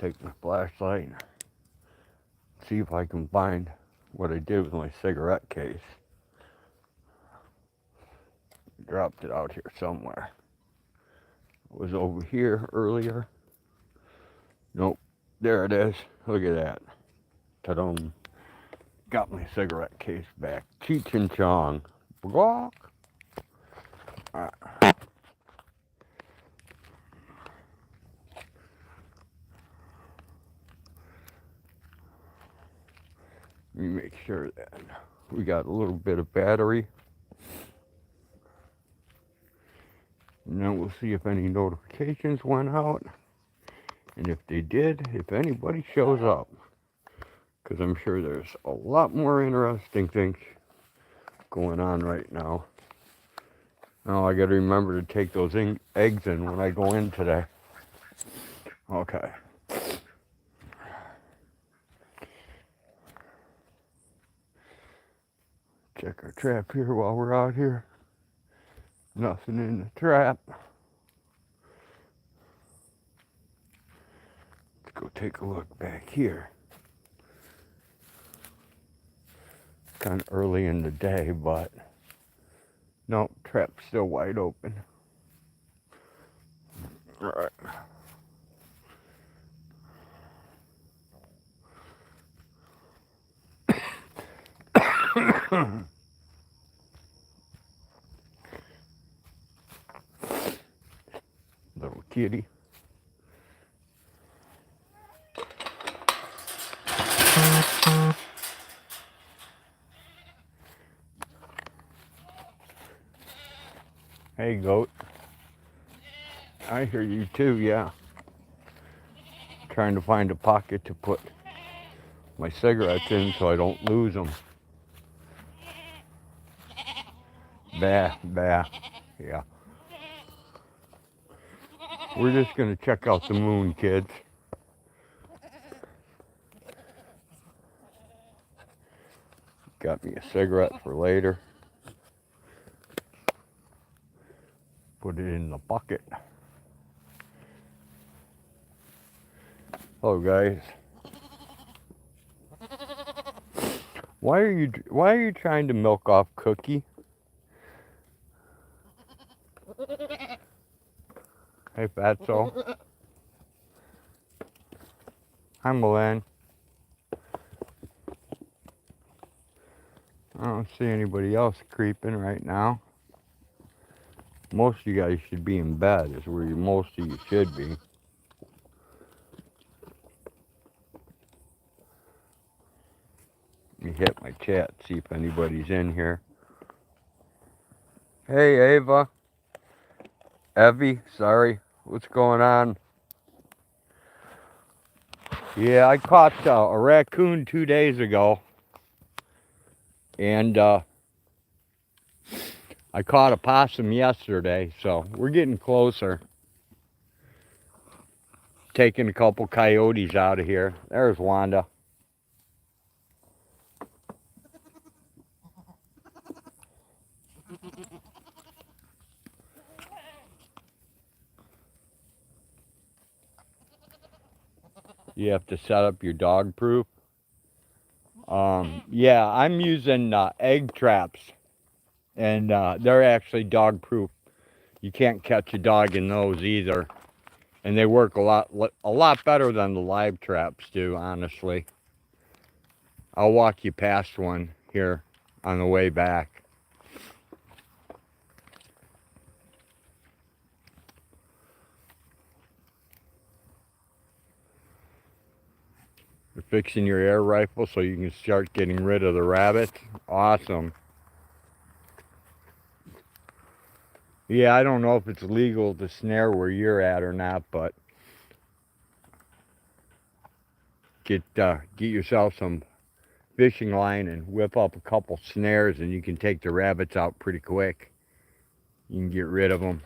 take my flashlight and see if I can find what I did with my cigarette case. Dropped it out here somewhere. It was over here earlier. Nope, there it is. Look at that. Ta-dum. Got my cigarette case back. Cheech and Chong. Block. Alright. Let me make sure that we got a little bit of battery. And then we'll see if any notifications went out. And if they did, if anybody shows up. Because I'm sure there's a lot more interesting things going on right now. Now I got to remember to take those eggs in when I go in today. Okay. Check our trap here while we're out here. Nothing in the trap. Let's go take a look back here. Kind of early in the day, but no, trap's still wide open. All right. Little kitty. Hey, goat. I hear you too, yeah. Trying to find a pocket to put my cigarettes in so I don't lose them. Bah, bah, yeah. We're just gonna check out the moon, kids. Got me a cigarette for later. Put it in the bucket. Hello, guys. Why are you trying to milk off Cookie? Hey, Fatso. Hi, Milan. I don't see anybody else creeping right now. Most of you guys should be in bed, is where most of you should be. Let me hit my chat, see if anybody's in here. Hey, Ava. Evie, sorry. What's going on? Yeah, I caught a raccoon 2 days ago. And I caught a possum yesterday, so we're getting closer. Taking a couple coyotes out of here. There's Wanda. You have to set up your dog proof. Yeah, I'm using egg traps, and they're actually dog proof. You can't catch a dog in those either, and they work a lot better than the live traps do, honestly. I'll walk you past one here on the way back. You're fixing your air rifle so you can start getting rid of the rabbits. Awesome. Yeah, I don't know if it's legal to snare where you're at or not, but get yourself some fishing line and whip up a couple snares, and you can take the rabbits out pretty quick. You can get rid of them.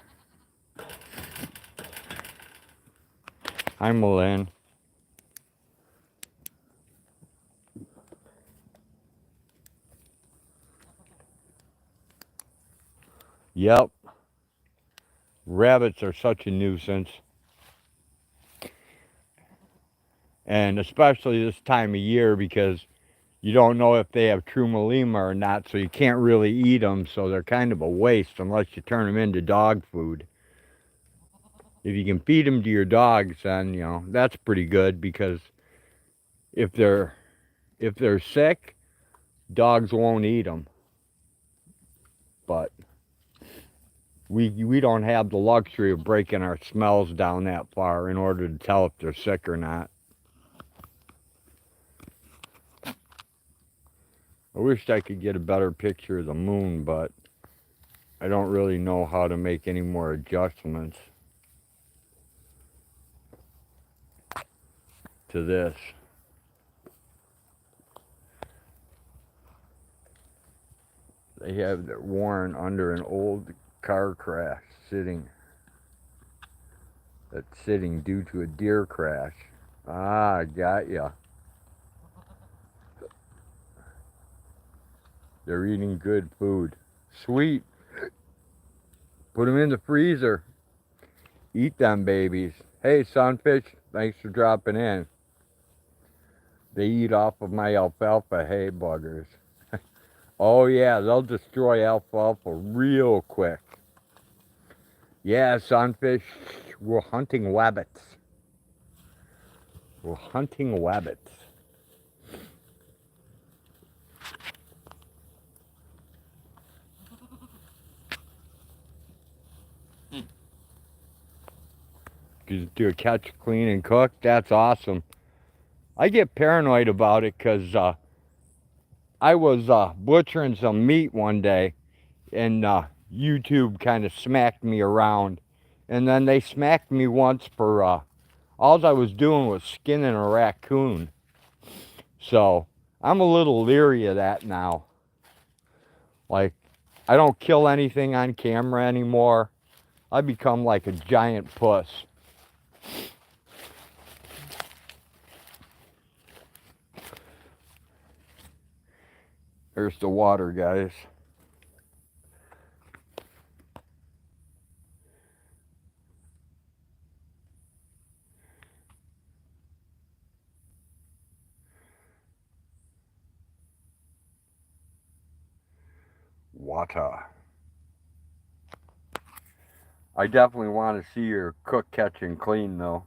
Hi, Milan. Yep. Rabbits are such a nuisance. And especially this time of year, because you don't know if they have trumalima or not, so you can't really eat them, so they're kind of a waste unless you turn them into dog food. If you can feed them to your dogs, then, you know, that's pretty good, because if they're sick, dogs won't eat them. But we don't have the luxury of breaking our smells down that far in order to tell if they're sick or not. I wished I could get a better picture of the moon, but I don't really know how to make any more adjustments to this. They have their Warren under an old car crash that's sitting due to a deer crash. Ah, got ya. They're eating good food. Sweet. Put them in the freezer. Eat them babies. Hey, sunfish, thanks for dropping in. They eat off of my alfalfa hay buggers. Oh yeah, they'll destroy alfalfa real quick. Yeah, sunfish, we're hunting wabbits. We're hunting wabbits. Do a catch, clean, and cook. That's awesome. I get paranoid about it because I was butchering some meat one day, and YouTube kind of smacked me around. And then they smacked me once for all I was doing was skinning a raccoon. So I'm a little leery of that now. Like, I don't kill anything on camera anymore. I become like a giant puss. There's the water, guys. Water. I definitely want to see your cook, catch, and clean, though.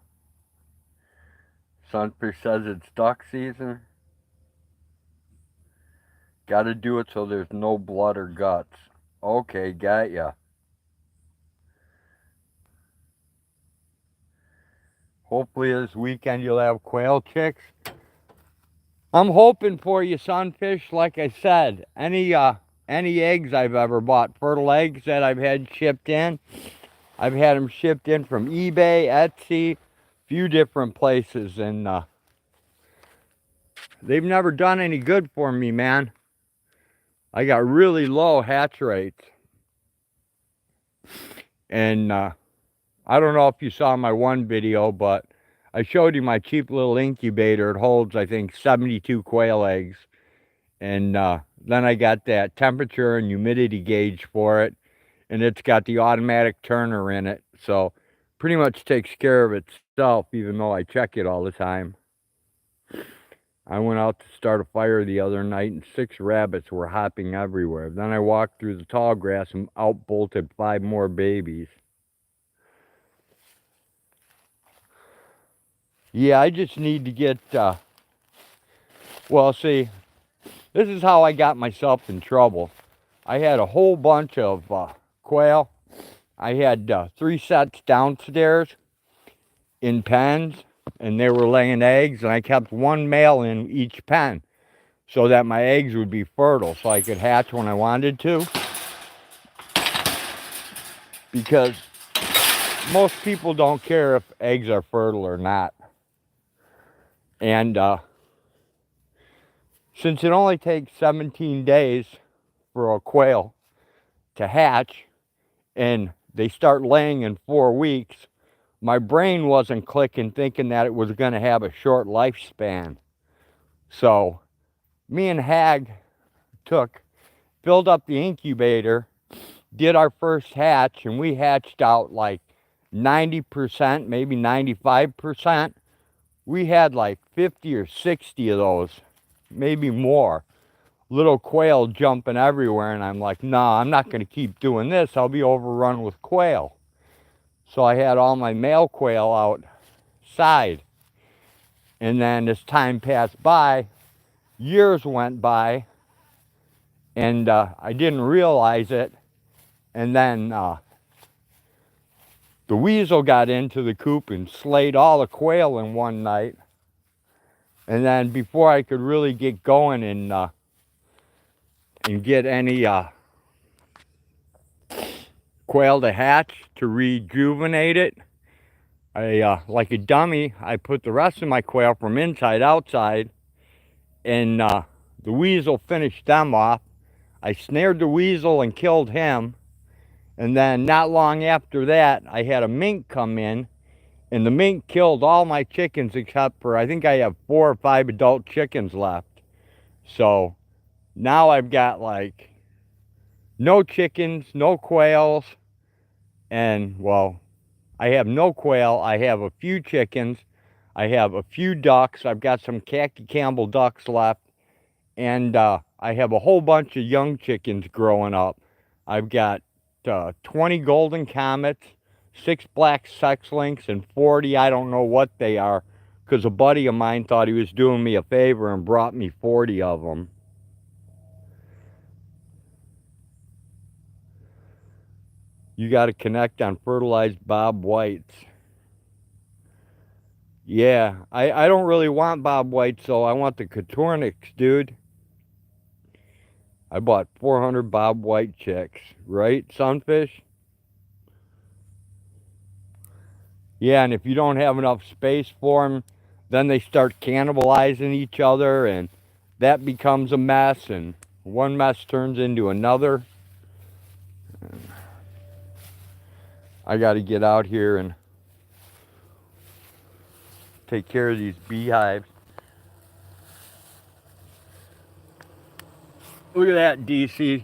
Sunfish says it's duck season. Gotta do it so there's no blood or guts. Okay, got ya. Hopefully this weekend you'll have quail chicks. I'm hoping for you, sunfish. Like I said, any eggs I've ever bought, fertile eggs that I've had shipped in, I've had them shipped in from eBay, Etsy, few different places, and they've never done any good for me, man. I got really low hatch rates. And I don't know if you saw my one video, but I showed you my cheap little incubator. It holds, I think, 72 quail eggs. And then I got that temperature and humidity gauge for it. And it's got the automatic turner in it. So pretty much takes care of itself, even though I check it all the time. I went out to start a fire the other night and 6 rabbits were hopping everywhere. Then I walked through the tall grass and out bolted 5 more babies. Yeah, I just need to get, well, see, this is how I got myself in trouble. I had a whole bunch of quail. I had 3 sets downstairs in pens, and they were laying eggs, and I kept 1 male in each pen so that my eggs would be fertile so I could hatch when I wanted to. Because most people don't care if eggs are fertile or not. And since it only takes 17 days for a quail to hatch, and they start laying in 4 weeks, my brain wasn't clicking, thinking that it was going to have a short lifespan. So me and Hag filled up the incubator, did our first hatch, and we hatched out like 90%, maybe 95%. we had like 50 or 60 of those, maybe more, little quail jumping everywhere. And I'm like, nah, I'm not going to keep doing this. I'll be overrun with quail. So I had all my male quail outside. And then as time passed by, years went by, and I didn't realize it. And then the weasel got into the coop and slayed all the quail in one night. And then before I could really get going and get any quail to hatch to rejuvenate it, I like a dummy, I put the rest of my quail from inside outside, and the weasel finished them off. I snared the weasel and killed him. And then not long after that, I had a mink come in, and the mink killed all my chickens except for, I think I have 4 or 5 adult chickens left. So now I've got like no chickens, no quails, and well, I have no quail. I have a few chickens. I have a few ducks. I've got some Khaki Campbell ducks left, and I have a whole bunch of young chickens growing up. I've got 20 golden comets, 6 black sex links, and 40, I don't know what they are, because a buddy of mine thought he was doing me a favor and brought me 40 of them. You got to connect on fertilized Bob Whites. Yeah, I don't really want Bob Whites, so I want the Cotornics, dude. I bought 400 Bob White chicks, right, Sunfish? Yeah, and if you don't have enough space for them, then they start cannibalizing each other, and that becomes a mess, and one mess turns into another. I got to get out here and take care of these beehives. Look at that, DC.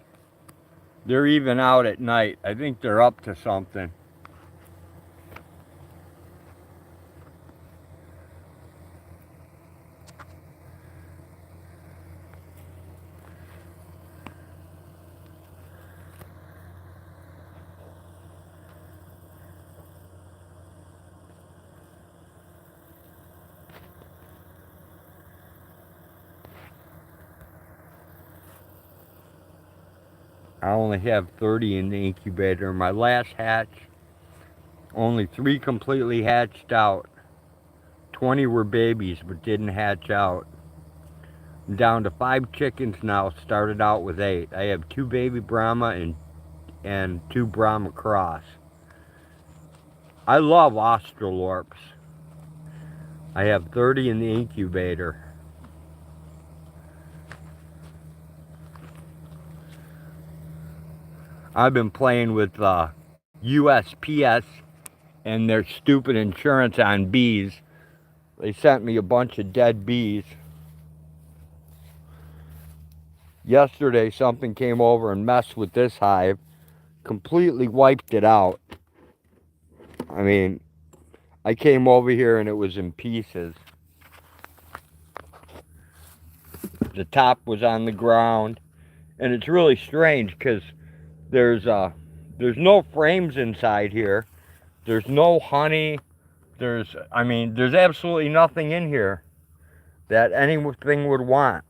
They're even out at night. I think they're up to something. I only have 30 in the incubator. My last hatch, only 3 completely hatched out. 20 were babies but didn't hatch out. I'm down to 5 chickens now, started out with 8. I have 2 baby Brahma and 2 Brahma cross. I love Australorps. I have 30 in the incubator. I've been playing with USPS and their stupid insurance on bees. They sent me a bunch of dead bees. Yesterday something came over and messed with this hive, completely wiped it out. I mean, I came over here and it was in pieces. The top was on the ground, and it's really strange because there's no frames inside here. There's no honey. There's absolutely nothing in here that anything would want.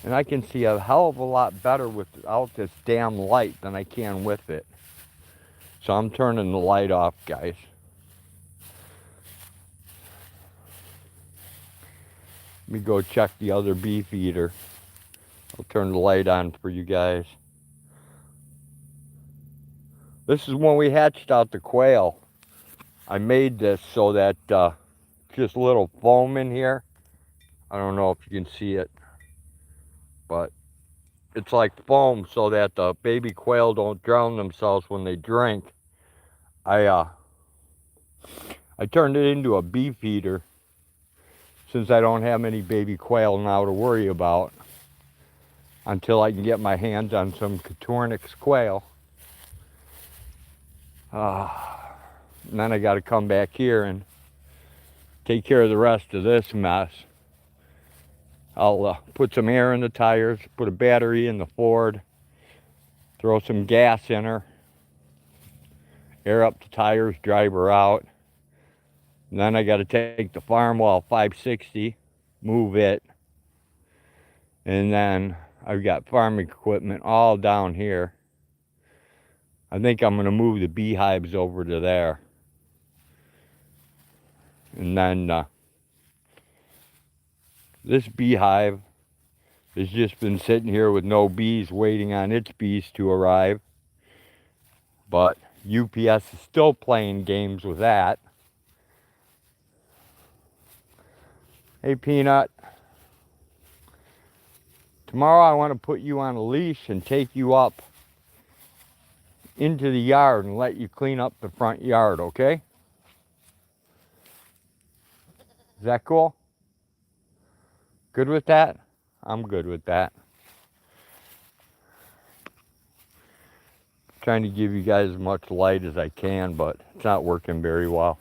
And I can see a hell of a lot better without this damn light than I can with it. So I'm turning the light off, guys. Let me go check the other bee feeder. I'll turn the light on for you guys. This is when we hatched out the quail. I made this so that just a little foam in here. I don't know if you can see it, but it's like foam so that the baby quail don't drown themselves when they drink. I turned it into a bee feeder since I don't have any baby quail now to worry about until I can get my hands on some Cotornix quail. And then I got to come back here and take care of the rest of this mess. I'll put some air in the tires, put a battery in the Ford, throw some gas in her, air up the tires, drive her out. And then I got to take the Farmwell 560, move it. And then I've got farming equipment all down here. I think I'm going to move the beehives over to there. And then this beehive has just been sitting here with no bees, waiting on its bees to arrive. But UPS is still playing games with that. Hey, Peanut. Tomorrow I want to put you on a leash and take you up into the yard and let you clean up the front yard, okay? Is that cool? Good with that? I'm good with that. Trying to give you guys as much light as I can, but it's not working very well.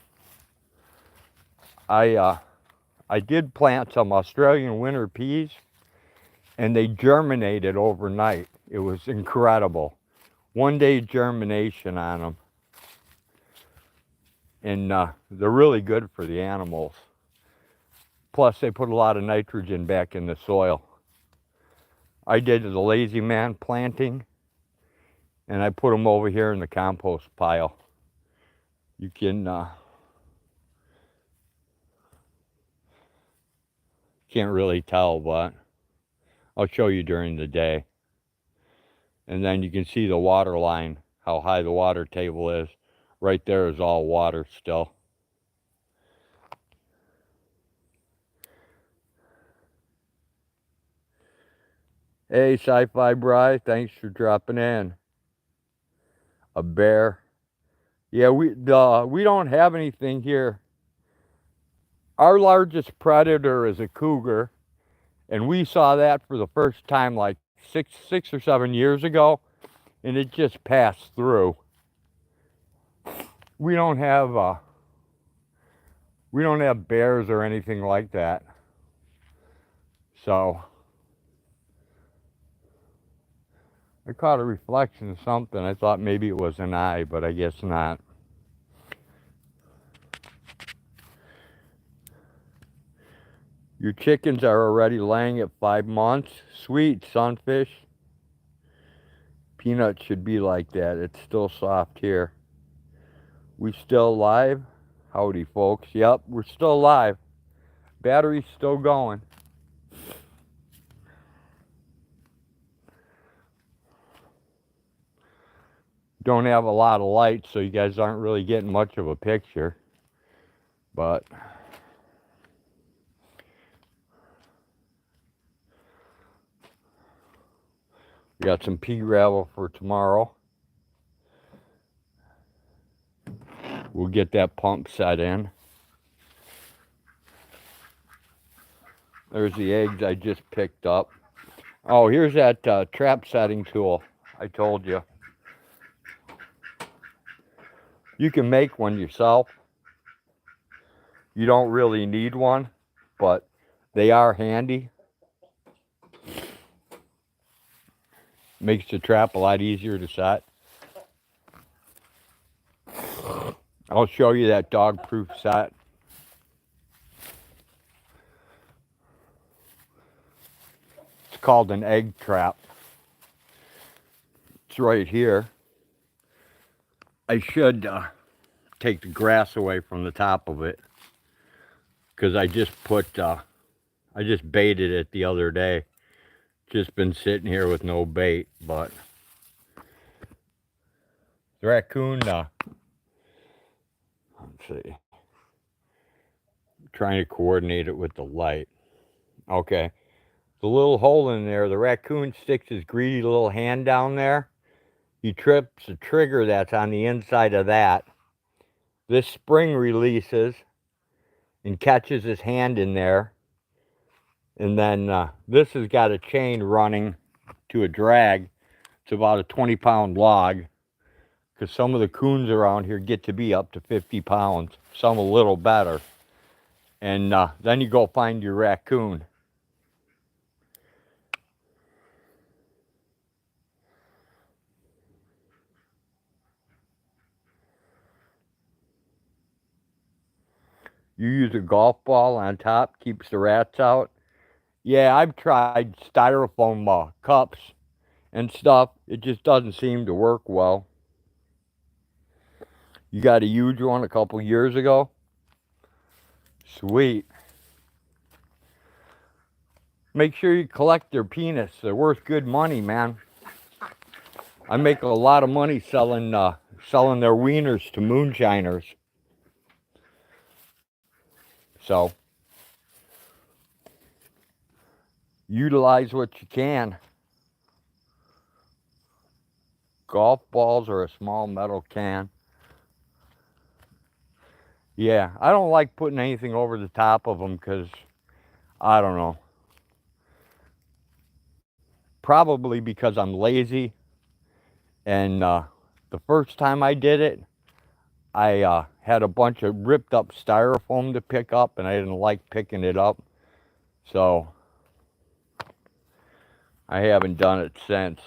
I did plant some Australian winter peas, and they germinated overnight. It was incredible. 1 day germination on them. And they're really good for the animals. Plus, they put a lot of nitrogen back in the soil. I did the lazy man planting, and I put them over here in the compost pile. You can can't really tell, but I'll show you during the day. And then you can see the water line, how high the water table is. Right there is all water still. Hey, Sci-Fi Bri, thanks for dropping in. A bear. Yeah, we don't have anything here. Our largest predator is a cougar, and we saw that for the first time like six or 7 years ago, and it just passed through. We don't have bears or anything like that. So I caught a reflection of something. I thought maybe it was an eye, but I guess not. Your chickens are already laying at 5 months. Sweet, sunfish. Peanut should be like that. It's still soft here. We still live? Howdy, folks. Yep, we're still live. Battery's still going. Don't have a lot of light, so you guys aren't really getting much of a picture. But we got some pea gravel for tomorrow. We'll get that pump set in. There's the eggs I just picked up. Oh, here's that trap setting tool I told you. You can make one yourself. You don't really need one, but they are handy. Makes the trap a lot easier to set. I'll show you that dog-proof set. It's called an egg trap. It's right here. I should take the grass away from the top of it, because I just baited it the other day. Just been sitting here with no bait, but the raccoon, let's see, trying to coordinate it with the light. Okay, the little hole in there, the raccoon sticks his greedy little hand down there. He trips the trigger that's on the inside of that. This spring releases and catches his hand in there. And then this has got a chain running to a drag. It's about a 20-pound log, because some of the coons around here get to be up to 50 pounds, some a little better. And then you go find your raccoon. You use a golf ball on top, keeps the rats out. Yeah, I've tried styrofoam cups and stuff. It just doesn't seem to work well. You got a huge one a couple years ago? Sweet. Make sure you collect their peanuts. They're worth good money, man. I make a lot of money selling their wieners to moonshiners. So, utilize what you can. Golf balls or a small metal can. Yeah, I don't like putting anything over the top of them because, I don't know. Probably because I'm lazy. And the first time I did it, I had a bunch of ripped up styrofoam to pick up, and I didn't like picking it up. So, I haven't done it since.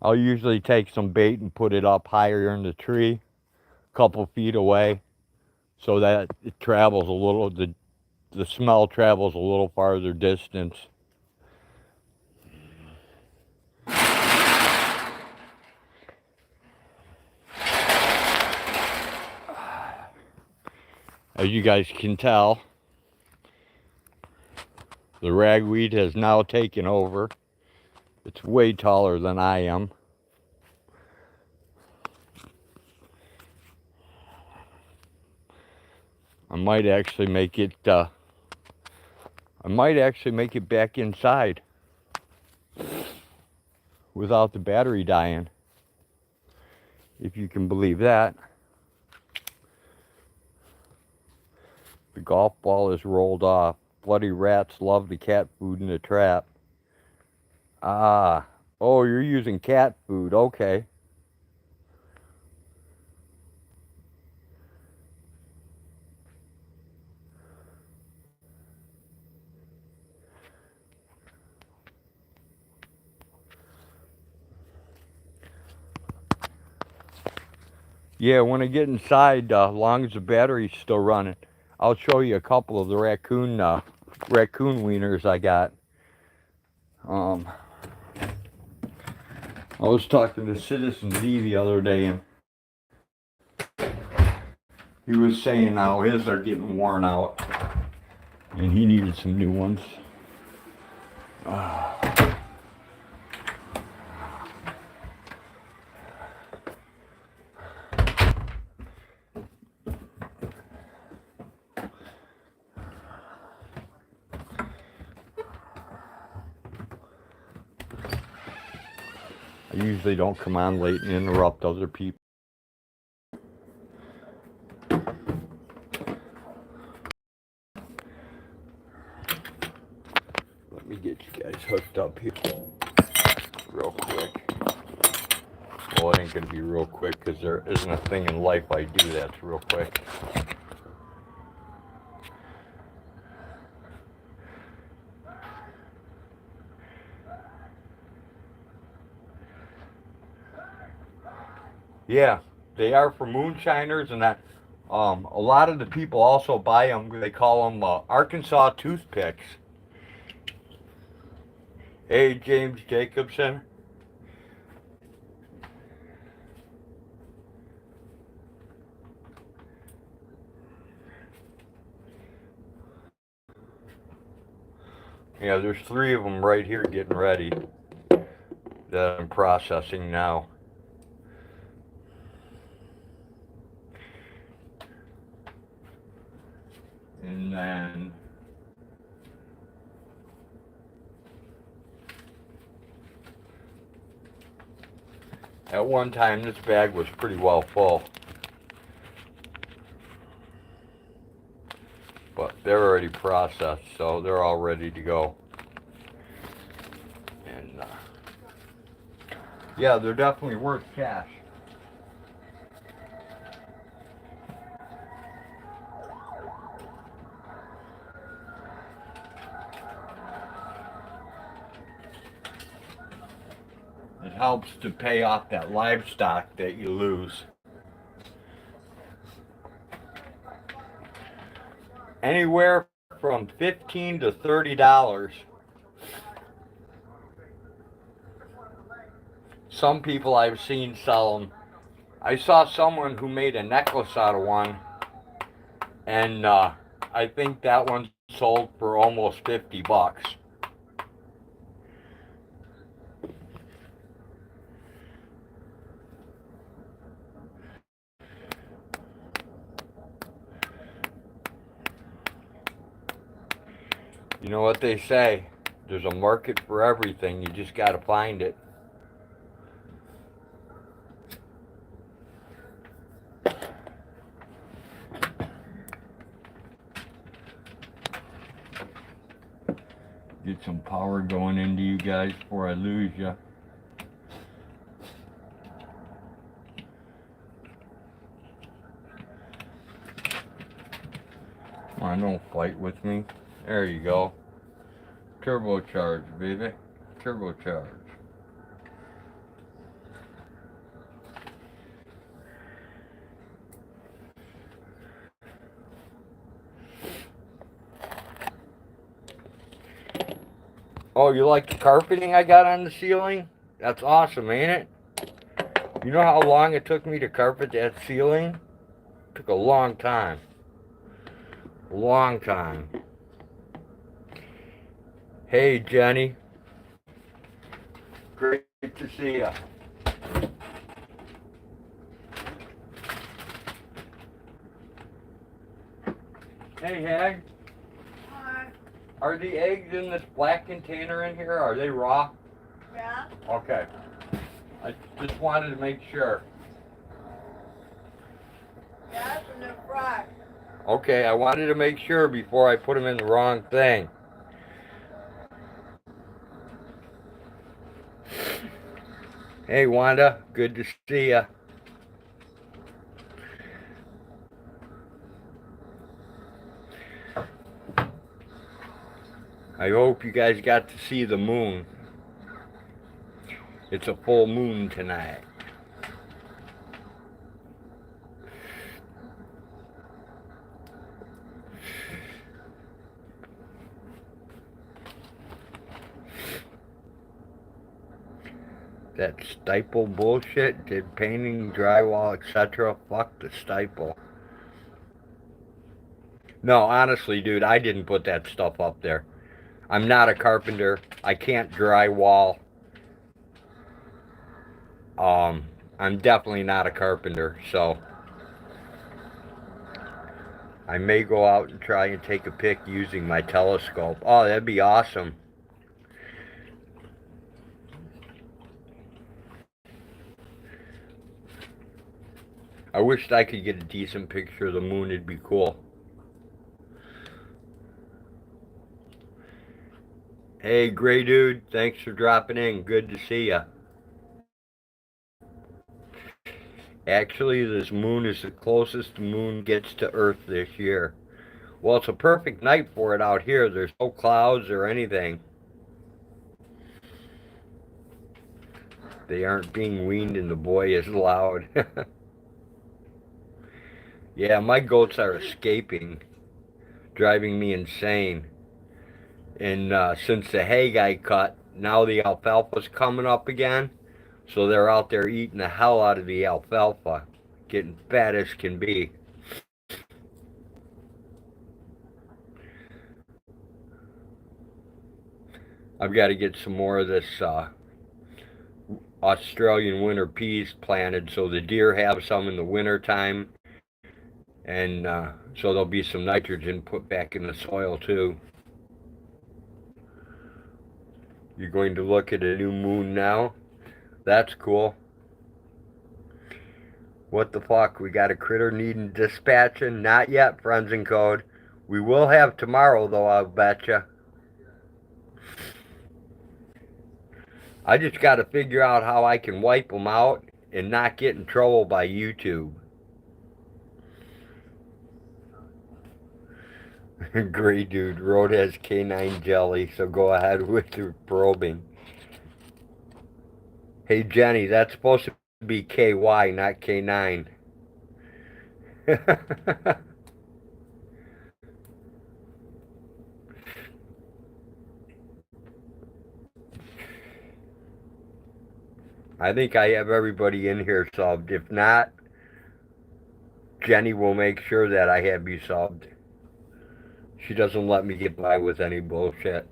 I'll usually take some bait and put it up higher in the tree, a couple feet away, so that it travels a little, the smell travels a little farther distance. As you guys can tell, the ragweed has now taken over. It's way taller than I am. I might actually make it back inside without the battery dying, if you can believe that. The golf ball is rolled off. Bloody rats love the cat food in the trap. Ah, oh, you're using cat food, okay. Yeah, when I get inside, as long as the battery's still running, I'll show you a couple of the raccoon wieners I got. I was talking to Citizen Z the other day, and he was saying how his are getting worn out, and he needed some new ones. I usually don't come on late and interrupt other people. Let me get you guys hooked up here real quick. Well, it ain't gonna be real quick because there isn't a thing in life I do that's real quick. Yeah, they are for moonshiners, and that a lot of the people also buy them. They call them Arkansas toothpicks. Hey, James Jacobson. Yeah, there's 3 of them right here getting ready that I'm processing now. And then at one time this bag was pretty well full. But they're already processed, so they're all ready to go. And Yeah, they're definitely worth cash. It helps to pay off that livestock that you lose. Anywhere from $15 to $30. Some people I've seen sell them. I saw someone who made a necklace out of one, and I think that one sold for almost $50. You know what they say? There's a market for everything. You just got to find it. Get some power going into you guys before I lose you. Come on, don't fight with me. There you go. Turbocharge, baby. Turbocharge. Oh, you like the carpeting I got on the ceiling? That's awesome, ain't it? You know how long it took me to carpet that ceiling? It took a long time. A long time. Hey, Jenny. Great to see ya. Hey, Hag. Hi. Are the eggs in this black container in here? Are they raw? Yeah. Okay. I just wanted to make sure. Yes, and they're fried. Okay, I wanted to make sure before I put them in the wrong thing. Hey, Wanda. Good to see ya. I hope you guys got to see the moon. It's a full moon tonight. That stipple bullshit, did painting, drywall, etc. Fuck the stipple. No, honestly, dude, I didn't put that stuff up there. I'm not a carpenter. I can't drywall. I'm definitely not a carpenter, so I may go out and try and take a pic using my telescope. Oh, that'd be awesome. I wished I could get a decent picture of the moon. It'd be cool. Hey, Gray Dude, thanks for dropping in. Good to see ya. Actually, this moon is the closest the moon gets to Earth this year. Well, it's a perfect night for it out here. There's no clouds or anything. They aren't being weaned and the boy is loud. Yeah, my goats are escaping, driving me insane. And since the hay got cut, now the alfalfa's coming up again. So they're out there eating the hell out of the alfalfa, getting fat as can be. I've got to get some more of this Australian winter peas planted so the deer have some in the winter time. And so there'll be some nitrogen put back in the soil too. You're going to look at a new moon now? That's cool. What the fuck? We got a critter needing dispatching? Not yet, Friends in Code. We will have tomorrow, though, I'll betcha. I just got to figure out how I can wipe them out and not get in trouble by YouTube. Great dude. Road has canine jelly, so go ahead with your probing. Hey Jenny, that's supposed to be KY, not K9. I think I have everybody in here subbed. If not, Jenny will make sure that I have you subbed. She doesn't let me get by with any bullshit.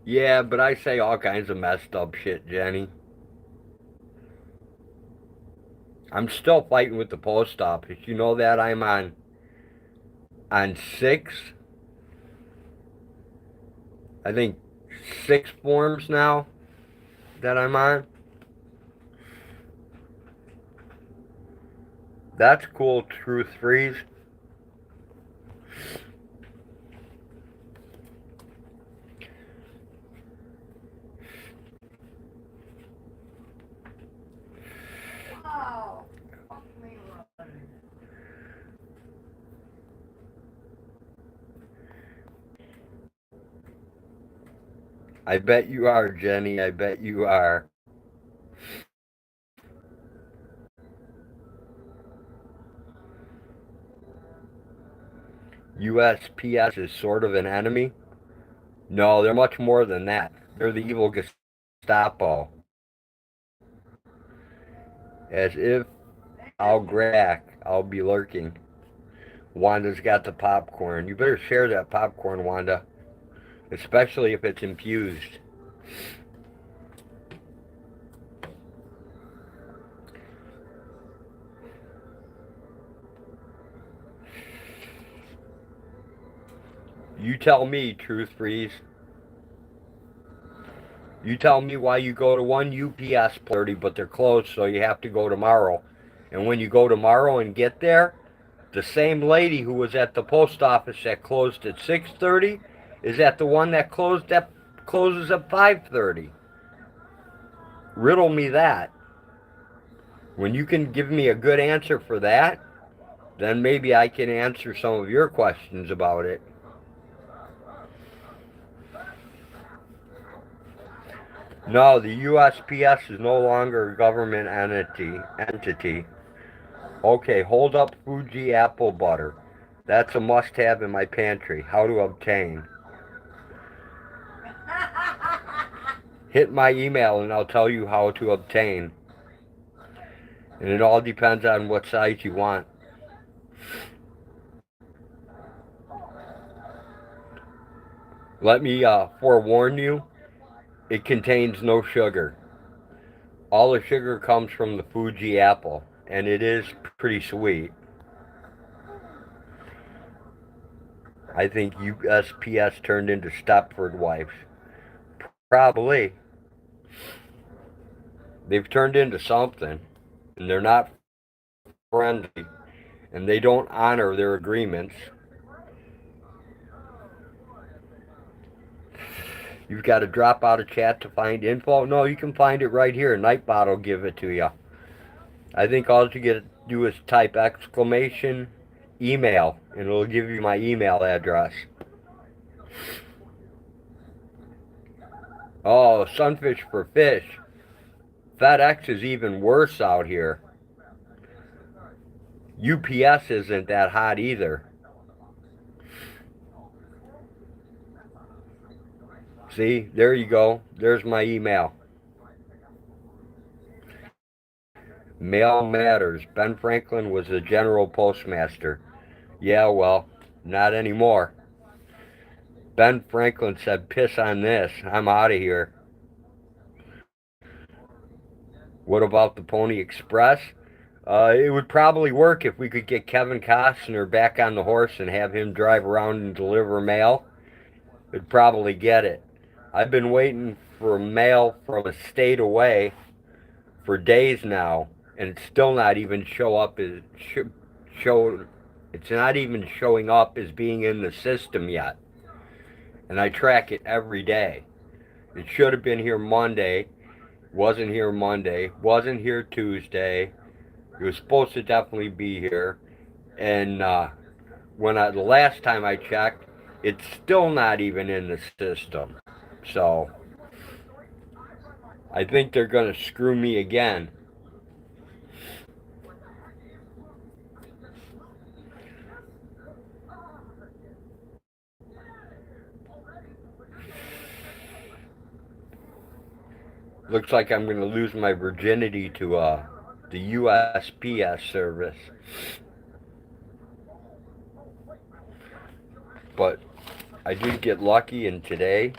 Yeah, but I say all kinds of messed up shit, Jenny. I'm still fighting with the post office. You know that I'm on six, I think 6 forms now that I'm on. That's cool, Truth Freeze. Oh, fuck me running. I bet you are, Jenny. I bet you are. USPS is sort of an enemy. No, they're much more than that. They're the evil Gestapo. As if I'll grab, I'll be lurking. Wanda's got the popcorn. You better share that popcorn, Wanda. Especially if it's infused. You tell me, Truth Freeze. You tell me why you go to one UPS party, but they're closed, so you have to go tomorrow. And when you go tomorrow and get there, the same lady who was at the post office that closed at 6:30 is at the one that closes at 5:30. Riddle me that. When you can give me a good answer for that, then maybe I can answer some of your questions about it. No, the USPS is no longer a government entity. Okay, hold up Fuji apple butter. That's a must-have in my pantry. How to obtain? Hit my email and I'll tell you how to obtain. And it all depends on what size you want. Let me forewarn you, it contains no sugar. All the sugar comes from the Fuji apple, and it is pretty sweet. I think USPS turned into Stepford wives. Probably. They've turned into something, and they're not friendly, and they don't honor their agreements. You've got to drop out of chat to find info. No, you can find it right here. Nightbot will give it to you. I think all you get to do is type exclamation email, and it'll give you my email address. Oh, sunfish for fish. FedEx is even worse out here. UPS isn't that hot either. See, there you go. There's my email. Mail matters. Ben Franklin was the general postmaster. Yeah, well, not anymore. Ben Franklin said, piss on this. I'm out of here. What about the Pony Express? It would probably work if we could get Kevin Costner back on the horse and have him drive around and deliver mail. It'd probably get it. I've been waiting for mail from a state away for days now, and it's still not even show. It's not even showing up as being in the system yet. And I track it every day. It should have been here Monday. Wasn't here Monday. Wasn't here Tuesday. It was supposed to definitely be here. And the last time I checked, it's still not even in the system. So I think they're gonna screw me again. Looks like I'm gonna lose my virginity to the USPS service. But I did get lucky, and today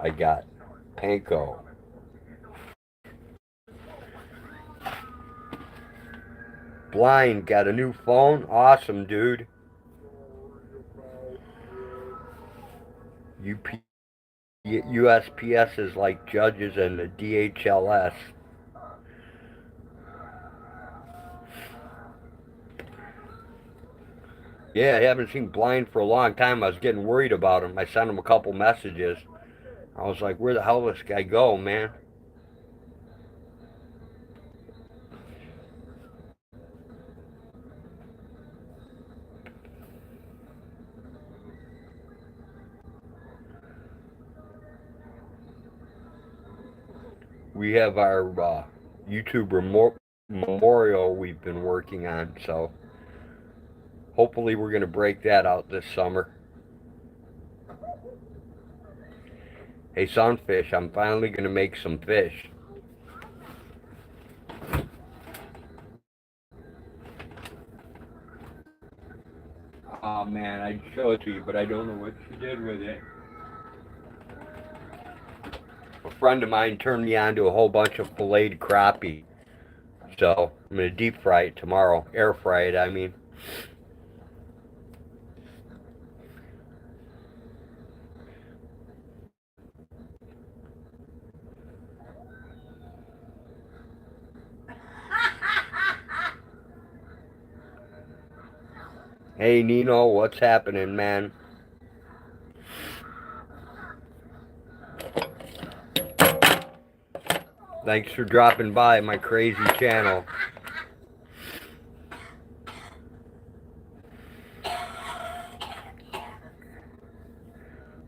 I got Panko. Blind got a new phone. Awesome, dude. USPS is like judges and the DHLS. Yeah, I haven't seen Blind for a long time. I was getting worried about him. I sent him a couple messages. I was like, where the hell did this guy go, man? We have our YouTube memorial we've been working on, so hopefully we're going to break that out this summer. Hey, Sunfish, I'm finally going to make some fish. Oh man, I'd show it to you, but I don't know what she did with it. A friend of mine turned me on to a whole bunch of filleted crappie. So I'm going to deep fry it tomorrow. Air fry it, I mean. Hey Nino, what's happening, man? Thanks for dropping by my crazy channel.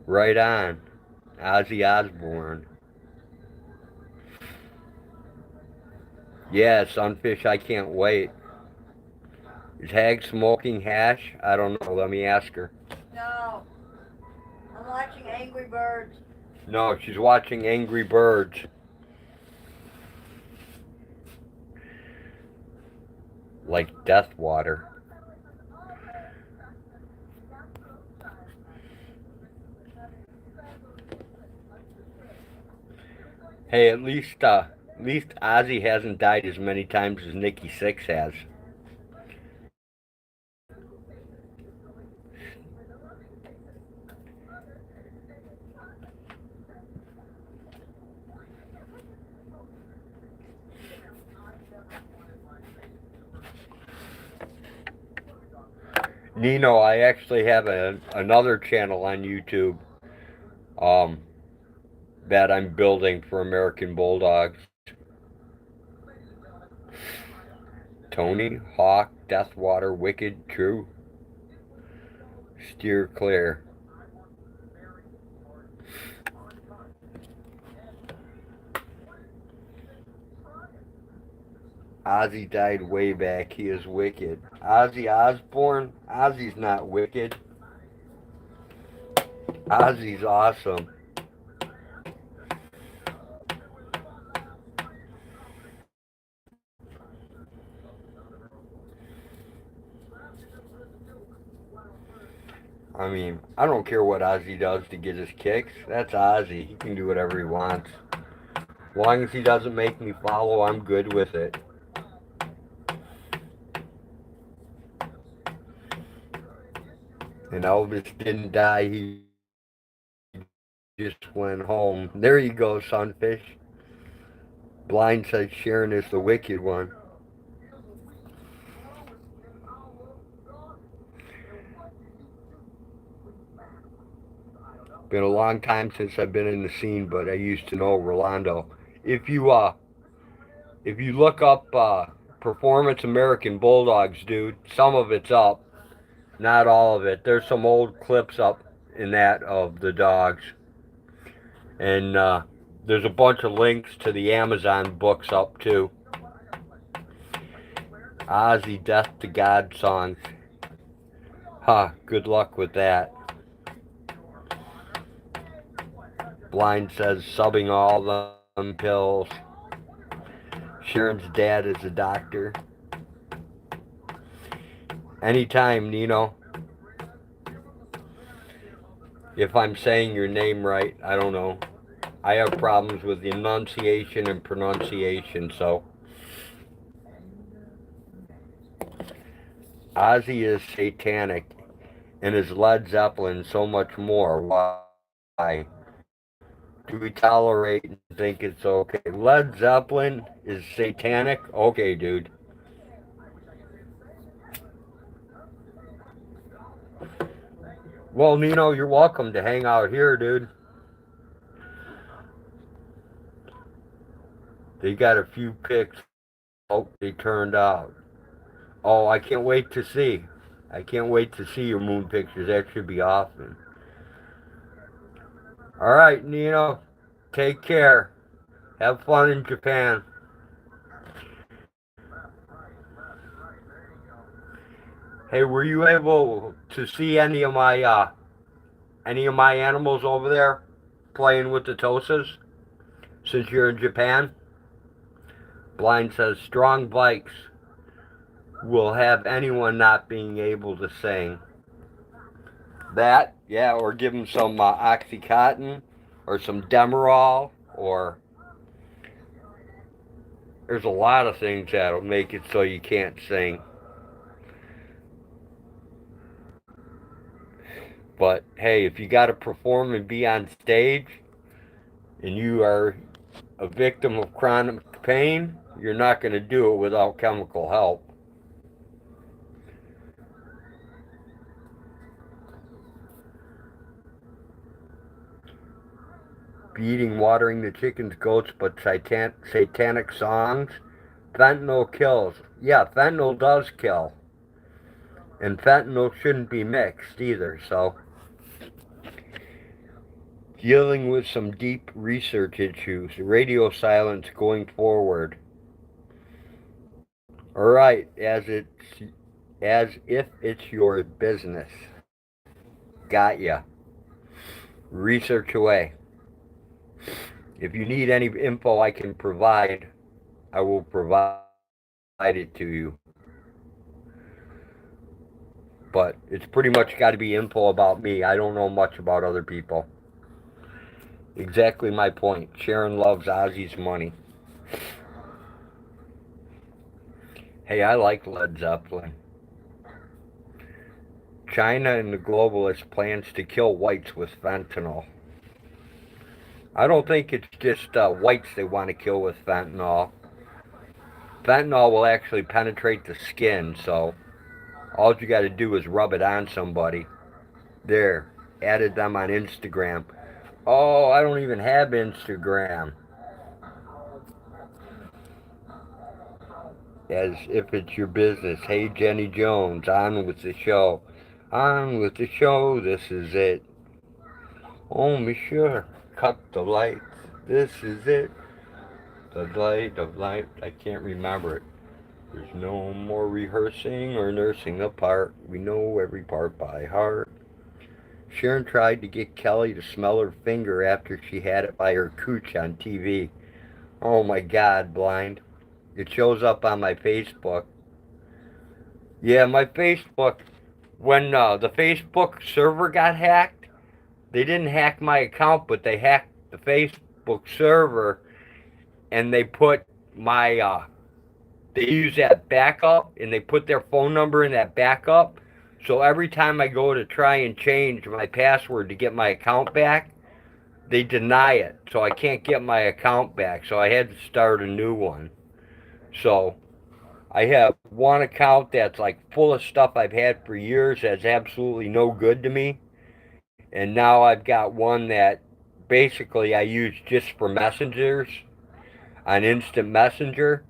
Right on. Ozzy Osbourne. Yeah, Sunfish, I can't wait. Is Hag smoking hash? I don't know. Let me ask her. No. I'm watching Angry Birds. No, she's watching Angry Birds. Like Death Water. Hey, at least Ozzy hasn't died as many times as Nikki Sixx has. Nino, I actually have another channel on YouTube um, that I'm building for American Bulldogs. Tony, Hawk, Deathwater, Wicked, True. Steer clear. Ozzy died way back. He is wicked. Ozzy Osbourne? Ozzy's not wicked. Ozzy's awesome. I mean, I don't care what Ozzy does to get his kicks. That's Ozzy. He can do whatever he wants. As long as he doesn't make me follow, I'm good with it. And Elvis didn't die, he just went home. There you go, Sunfish. Blind says Sharon is the wicked one. Been a long time since I've been in the scene, but I used to know Rolando. If you look up Performance American Bulldogs, dude, some of it's up, not all of it. There's some old clips up in that of the dogs, and there's a bunch of links to the Amazon books up too. Ozzy Death to God songs. Good luck with that. Blind says subbing all them pills. Sharon's dad is a doctor. Anytime, Nino. If I'm saying your name right, I don't know. I have problems with enunciation and pronunciation, so. Ozzy is satanic, and is Led Zeppelin so much more. Why? Do we tolerate and think it's okay? Led Zeppelin is satanic? Okay, dude. Well, Nino, you're welcome to hang out here, dude. They got a few pics. Oh, they turned out. Oh, I can't wait to see. I can't wait to see your moon pictures. That should be awesome. All right, Nino. Take care. Have fun in Japan. Hey, were you able to see any of my animals over there playing with the Tosas since you're in Japan? Blind says strong bikes will have anyone not being able to sing. That, yeah, or give them some Oxycontin or some Demerol, or there's a lot of things that'll make it so you can't sing. But hey, if you got to perform and be on stage and you are a victim of chronic pain, you're not going to do it without chemical help. Beating, watering the chickens, goats, but satanic songs. Fentanyl kills. Yeah, fentanyl does kill. And fentanyl shouldn't be mixed either, so. Dealing with some deep research issues. Radio silence going forward. Alright, as if it's your business. Got ya. Research away. If you need any info I can provide, I will provide it to you. But it's pretty much got to be info about me. I don't know much about other people. Exactly my point. Sharon loves Ozzy's money. Hey, I like Led Zeppelin. China and the globalists plans to kill whites with fentanyl. I don't think it's just whites they want to kill with fentanyl. Fentanyl will actually penetrate the skin, so all you got to do is rub it on somebody. There, added them on Instagram. Oh, I don't even have Instagram. As if it's your business. Hey, Jenny Jones, on with the show. On with the show, this is it. Oh, monsieur, cut the lights. This is it. The light of light. I can't remember it. There's no more rehearsing or nursing the part. We know every part by heart. Sharon tried to get Kelly to smell her finger after she had it by her cooch on TV. Oh my God, Blind. It shows up on my Facebook. Yeah, my Facebook. When the Facebook server got hacked, they didn't hack my account, but they hacked the Facebook server, and they put my they use that backup, and they put their phone number in that backup. So every time I go to try and change my password to get my account back, they deny it. So I can't get my account back. So I had to start a new one. So I have one account that's like full of stuff I've had for years that's absolutely no good to me. And now I've got one that basically I use just for messengers on Instant Messenger.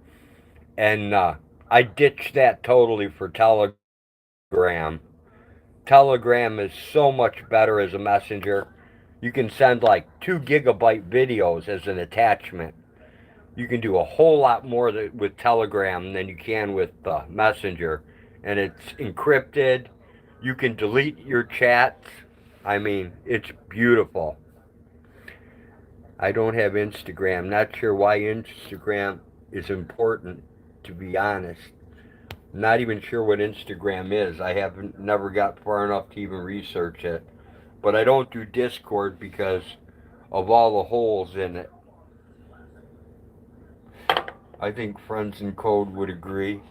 And I ditched that totally for Telegram. Telegram is so much better as a messenger. You can send like 2 GB videos as an attachment. You can do a whole lot more with Telegram than you can with Messenger. And it's encrypted. You can delete your chats. I mean, it's beautiful. I don't have Instagram. Not sure why Instagram is important, to be honest. Not even sure what Instagram is. I haven't never got far enough to even research it. But I don't do Discord because of all the holes in it. I think Friends in Code would agree.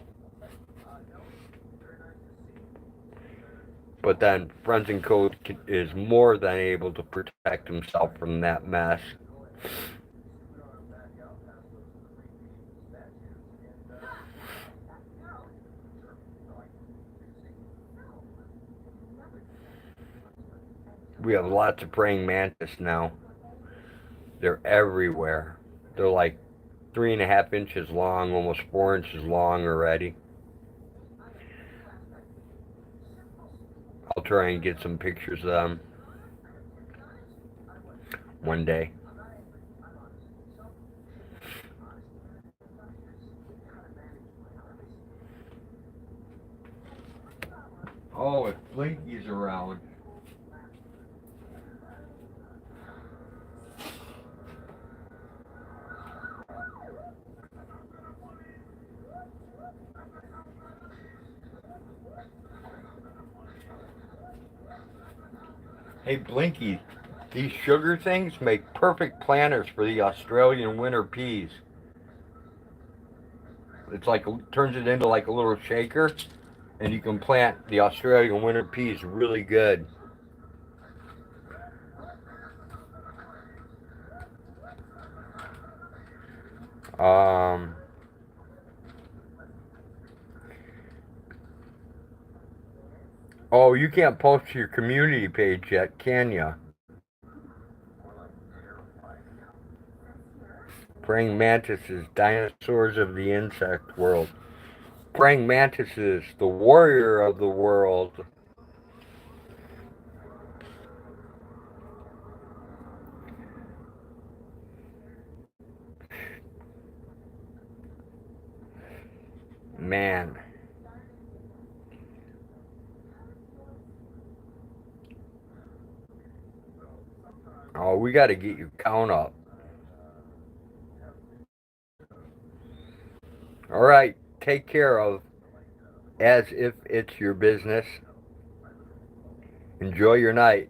But then Friends in Code is more than able to protect himself from that mess. We have lots of praying mantis now. They're everywhere. They're like 3.5 inches long, almost 4 inches long already. I'll try and get some pictures of them one day. Oh, if Blinky's around. Hey, Blinky, these sugar things make perfect planters for the Australian winter peas. It's like turns it into like a little shaker, and you can plant the Australian winter peas really good. Um, oh, you can't post to your community page yet, can ya? Praying mantises, dinosaurs of the insect world. Praying mantises, the warrior of the world. Man, oh, we got to get your count up. All right, take care of as if it's your business. Enjoy your night.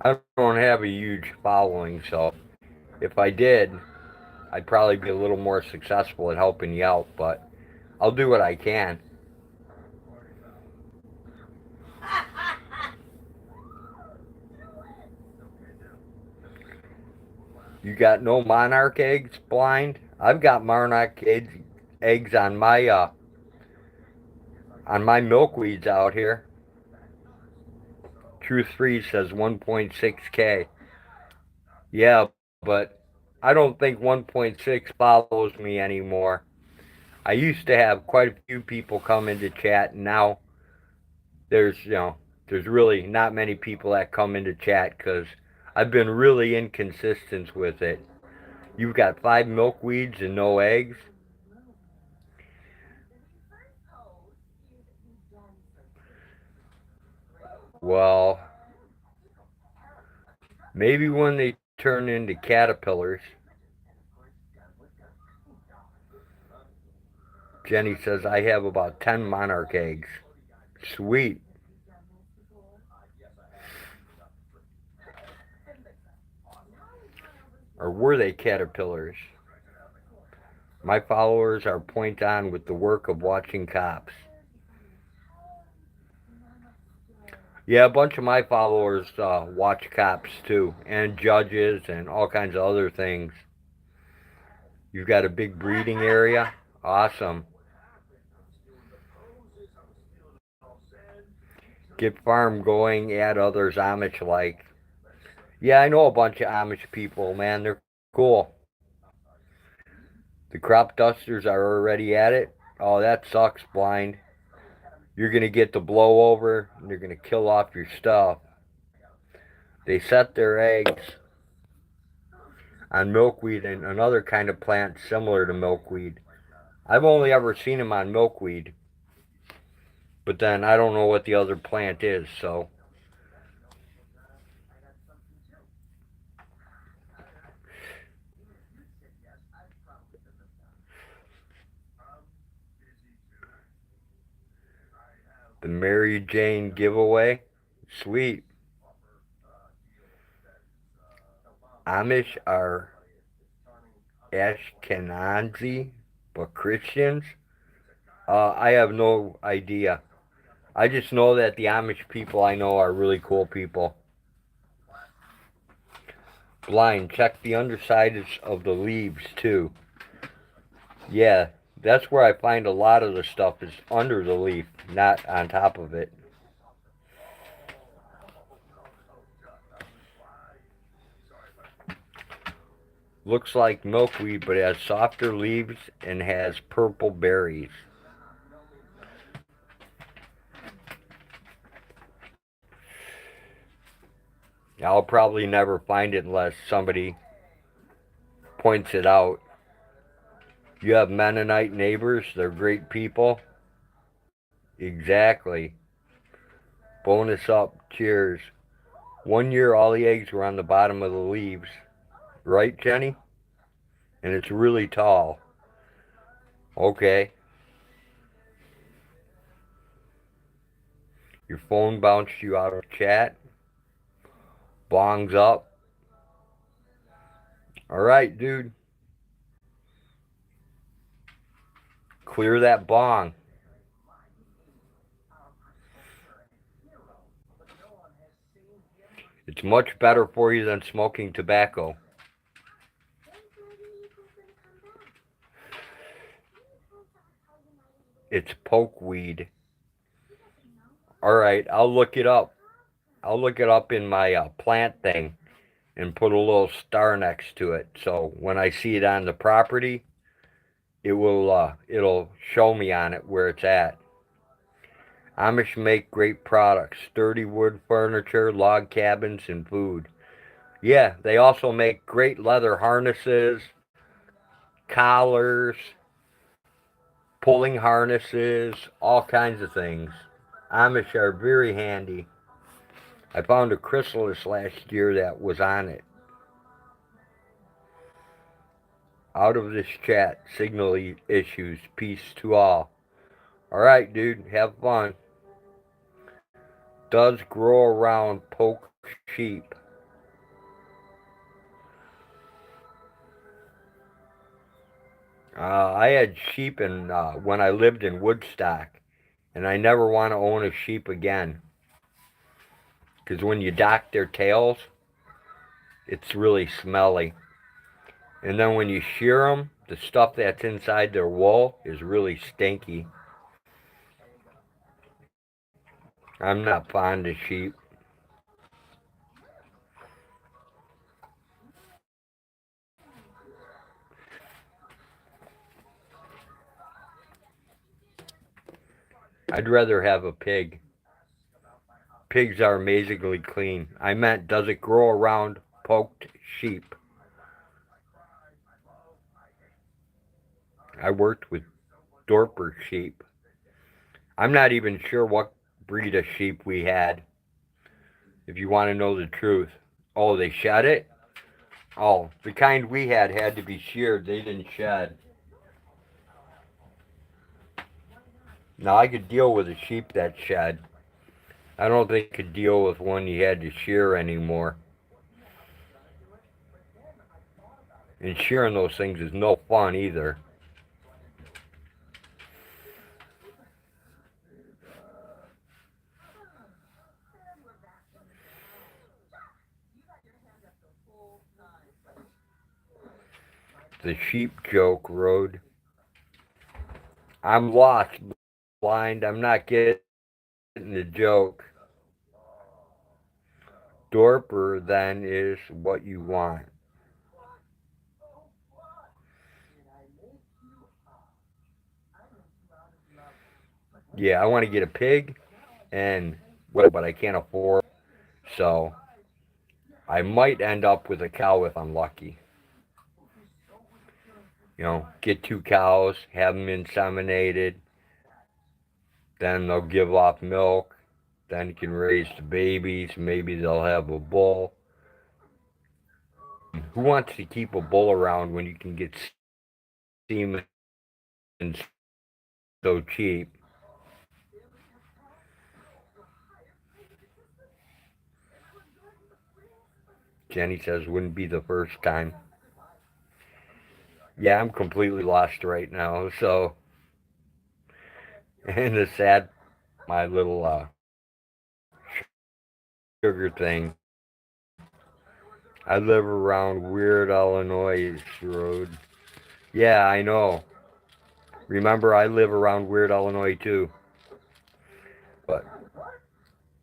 I don't have a huge following, so if I did, I'd probably be a little more successful at helping you out, but I'll do what I can. You got no monarch eggs, blind? I've got eggs on my milkweeds out here. Truth Free says 1.6K. Yeah, but I don't think 1.6 follows me anymore. I used to have quite a few people come into chat, and now there's really not many people that come into chat because I've been really inconsistent with it. You've got 5 milkweeds and no eggs. Well, maybe when they turn into caterpillars. Jenny says I have about 10 monarch eggs. Sweet. Or were they caterpillars? My followers are point on with the work of watching cops. Yeah, a bunch of my followers watch cops too, and judges and all kinds of other things. You've got a big breeding area? Awesome. Get farm going, add others Amish like. Yeah, I know a bunch of Amish people, man. They're cool. The crop dusters are already at it. Oh, that sucks, Blind. You're going to get the blowover, and they're going to kill off your stuff. They set their eggs on milkweed and another kind of plant similar to milkweed. I've only ever seen them on milkweed, but then I don't know what the other plant is, so. The Mary Jane giveaway? Sweet. Amish are Ashkenazi, but Christians? I have no idea. I just know that the Amish people I know are really cool people. Blind, check the undersides of the leaves too. Yeah, that's where I find a lot of the stuff is under the leaf, not on top of it. Looks like milkweed, but it has softer leaves and has purple berries. I'll probably never find it unless somebody points it out. You have Mennonite neighbors, they're great people. Exactly. Bonus up, cheers. 1 year all the eggs were on the bottom of the leaves. Right, Jenny? And it's really tall. Okay. Your phone bounced you out of chat. Bongs up. Alright, dude. Clear that bong. It's much better for you than smoking tobacco. It's pokeweed. Alright, I'll look it up. I'll look it up in my plant thing and put a little star next to it. So when I see it on the property, it'll show me on it where it's at. Amish make great products, sturdy wood furniture, log cabins, and food. Yeah, they also make great leather harnesses, collars, pulling harnesses, all kinds of things. Amish are very handy. I found a chrysalis last year that was on it. Out of this chat, signal issues. Peace to all. Alright, dude, have fun. Does grow around poke sheep. I had sheep when I lived in Woodstock, and I never want to own a sheep again. Because when you dock their tails, it's really smelly. And then when you shear them, the stuff that's inside their wool is really stinky. I'm not fond of sheep. I'd rather have a pig. Pigs are amazingly clean. I meant, does it grow around poked sheep? I worked with Dorper sheep. I'm not even sure what breed of sheep we had, if you want to know the truth. Oh, they shed it? Oh, the kind we had to be sheared. They didn't shed. Now, I could deal with a sheep that shed. I don't think I could deal with one you had to shear anymore. And shearing those things is no fun either. The sheep joke road. I'm lost, blind. I'm not getting the joke. Dorper then is what you want. Yeah, I want to get a pig, and well, but I can't afford. So I might end up with a cow if I'm lucky. Get 2 cows, have them inseminated, then they'll give off milk, then you can raise the babies, maybe they'll have a bull. Who wants to keep a bull around when you can get semen so cheap? Jenny says wouldn't be the first time. Yeah, I'm completely lost right now. So, and the sad, my little sugar thing. I live around Weird, Illinois Road. Yeah, I know. Remember, I live around Weird, Illinois too. But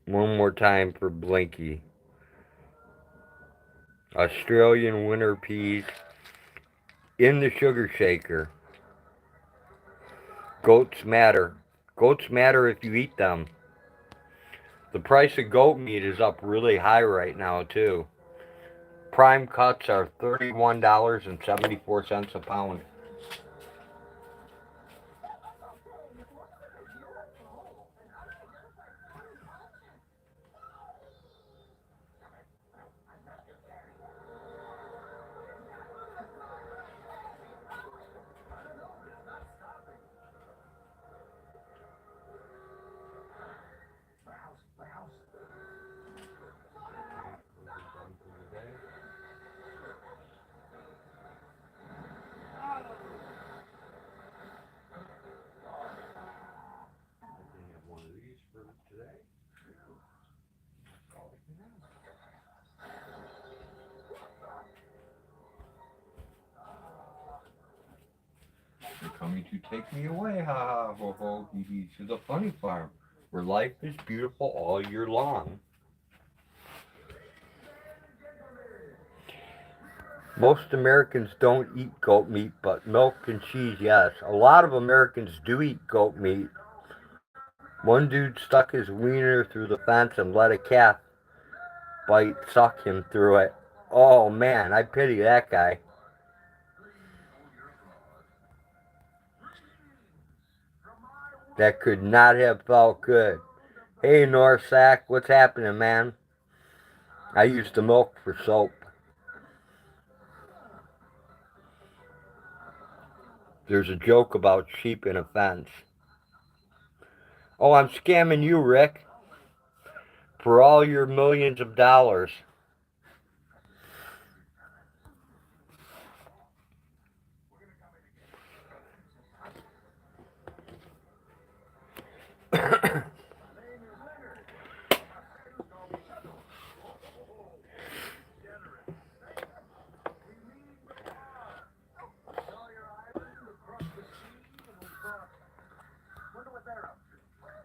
one more time for Blinky. Australian winter peas in the sugar shaker. Goats matter. Goats matter if you eat them. The price of goat meat is up really high right now too. Prime cuts are $31.74 a pound. You're coming to take me away, ha ha, ho ho, hee hee, to the funny farm, where life is beautiful all year long. Most Americans don't eat goat meat, but milk and cheese, yes. A lot of Americans do eat goat meat. One dude stuck his wiener through the fence and let a calf bite suck him through it. Oh man, I pity that guy. That could not have felt good. Hey, Norsack, what's happening, man? I used the milk for soap. There's a joke about sheep in a fence. Oh, I'm scamming you, Rick, for all your millions of dollars.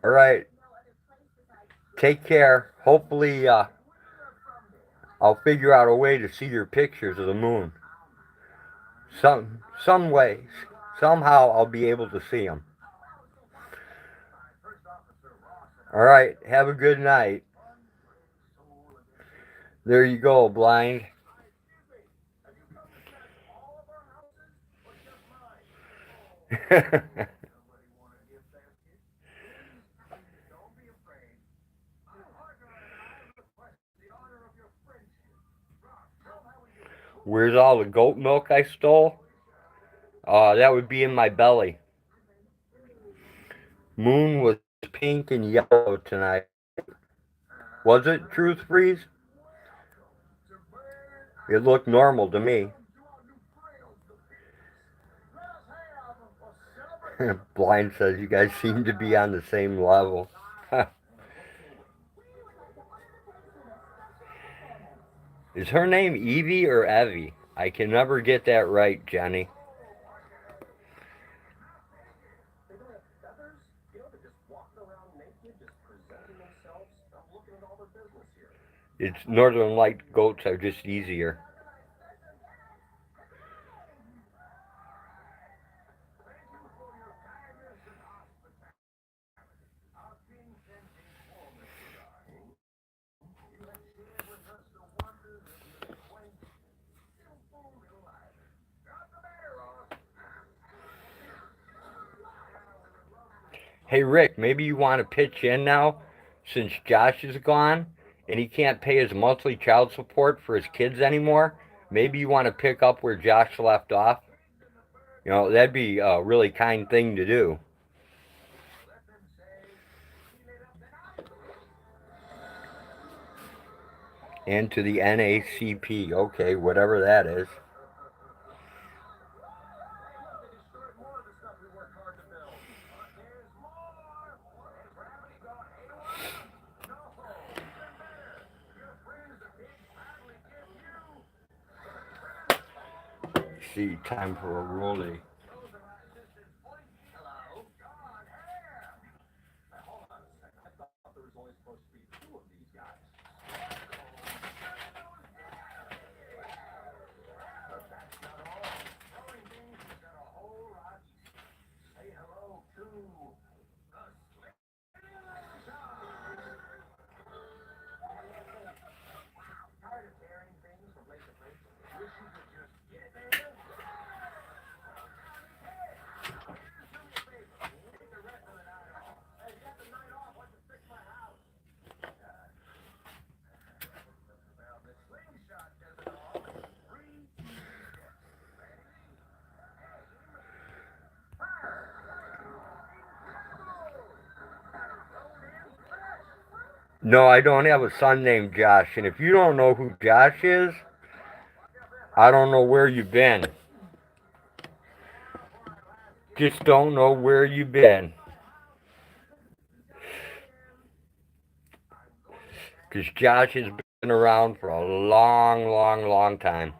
All right. Take care. Hopefully, I'll figure out a way to see your pictures of the moon. Some ways. Somehow I'll be able to see them. All right. Have a good night. There you go, blind. Where's all the goat milk I stole? That would be in my belly. Moon was pink and yellow tonight. Was it, Truth Freeze? It looked normal to me. Blind says you guys seem to be on the same level. Is her name Evie or Evie? I can never get that right, Jenny. It's Northern Light goats are just easier. Hey Rick, maybe you want to pitch in now since Josh is gone and he can't pay his monthly child support for his kids anymore. Maybe you want to pick up where Josh left off. You know, that'd be a really kind thing to do. And to the NACP, okay, whatever that is. See, time for a rollie. No, I don't have a son named Josh, and if you don't know who Josh is, I don't know where you've been. Just don't know where you've been. Because Josh has been around for a long, long, long time.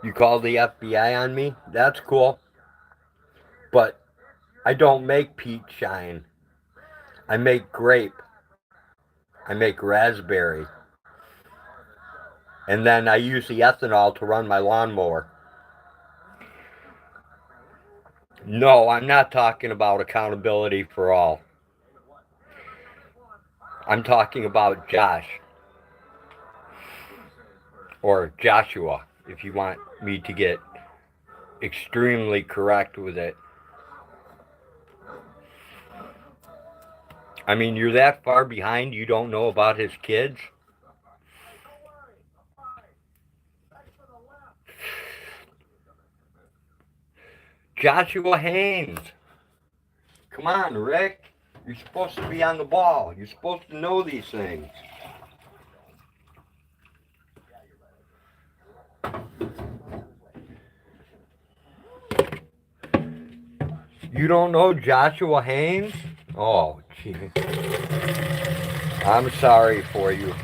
You called the FBI on me? That's cool. But I don't make peach shine. I make grape. I make raspberry. And then I use the ethanol to run my lawnmower. No, I'm not talking about accountability for all. I'm talking about Josh. Or Joshua, if you want me to get extremely correct with it. I mean, you're that far behind, you don't know about his kids? Joshua Haynes. Come on, Rick. You're supposed to be on the ball. You're supposed to know these things. You don't know Joshua Haynes? Oh, gee. I'm sorry for you.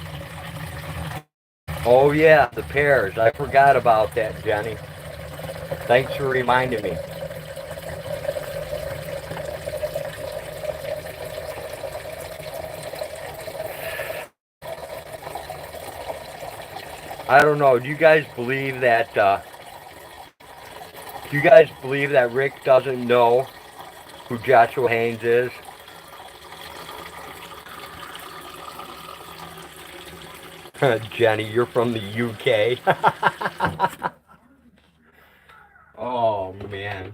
Oh, yeah, the pears. I forgot about that, Jenny. Thanks for reminding me. I don't know. Do you guys believe that? Do you guys believe that Rick doesn't know who Joshua Haynes is? Jenny, you're from the UK. Oh man.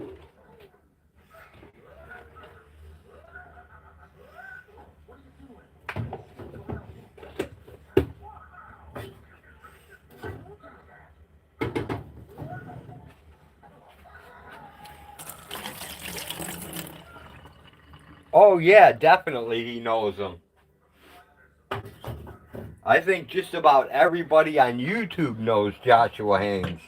Oh, yeah, definitely he knows them. I think just about everybody on YouTube knows Joshua Haynes.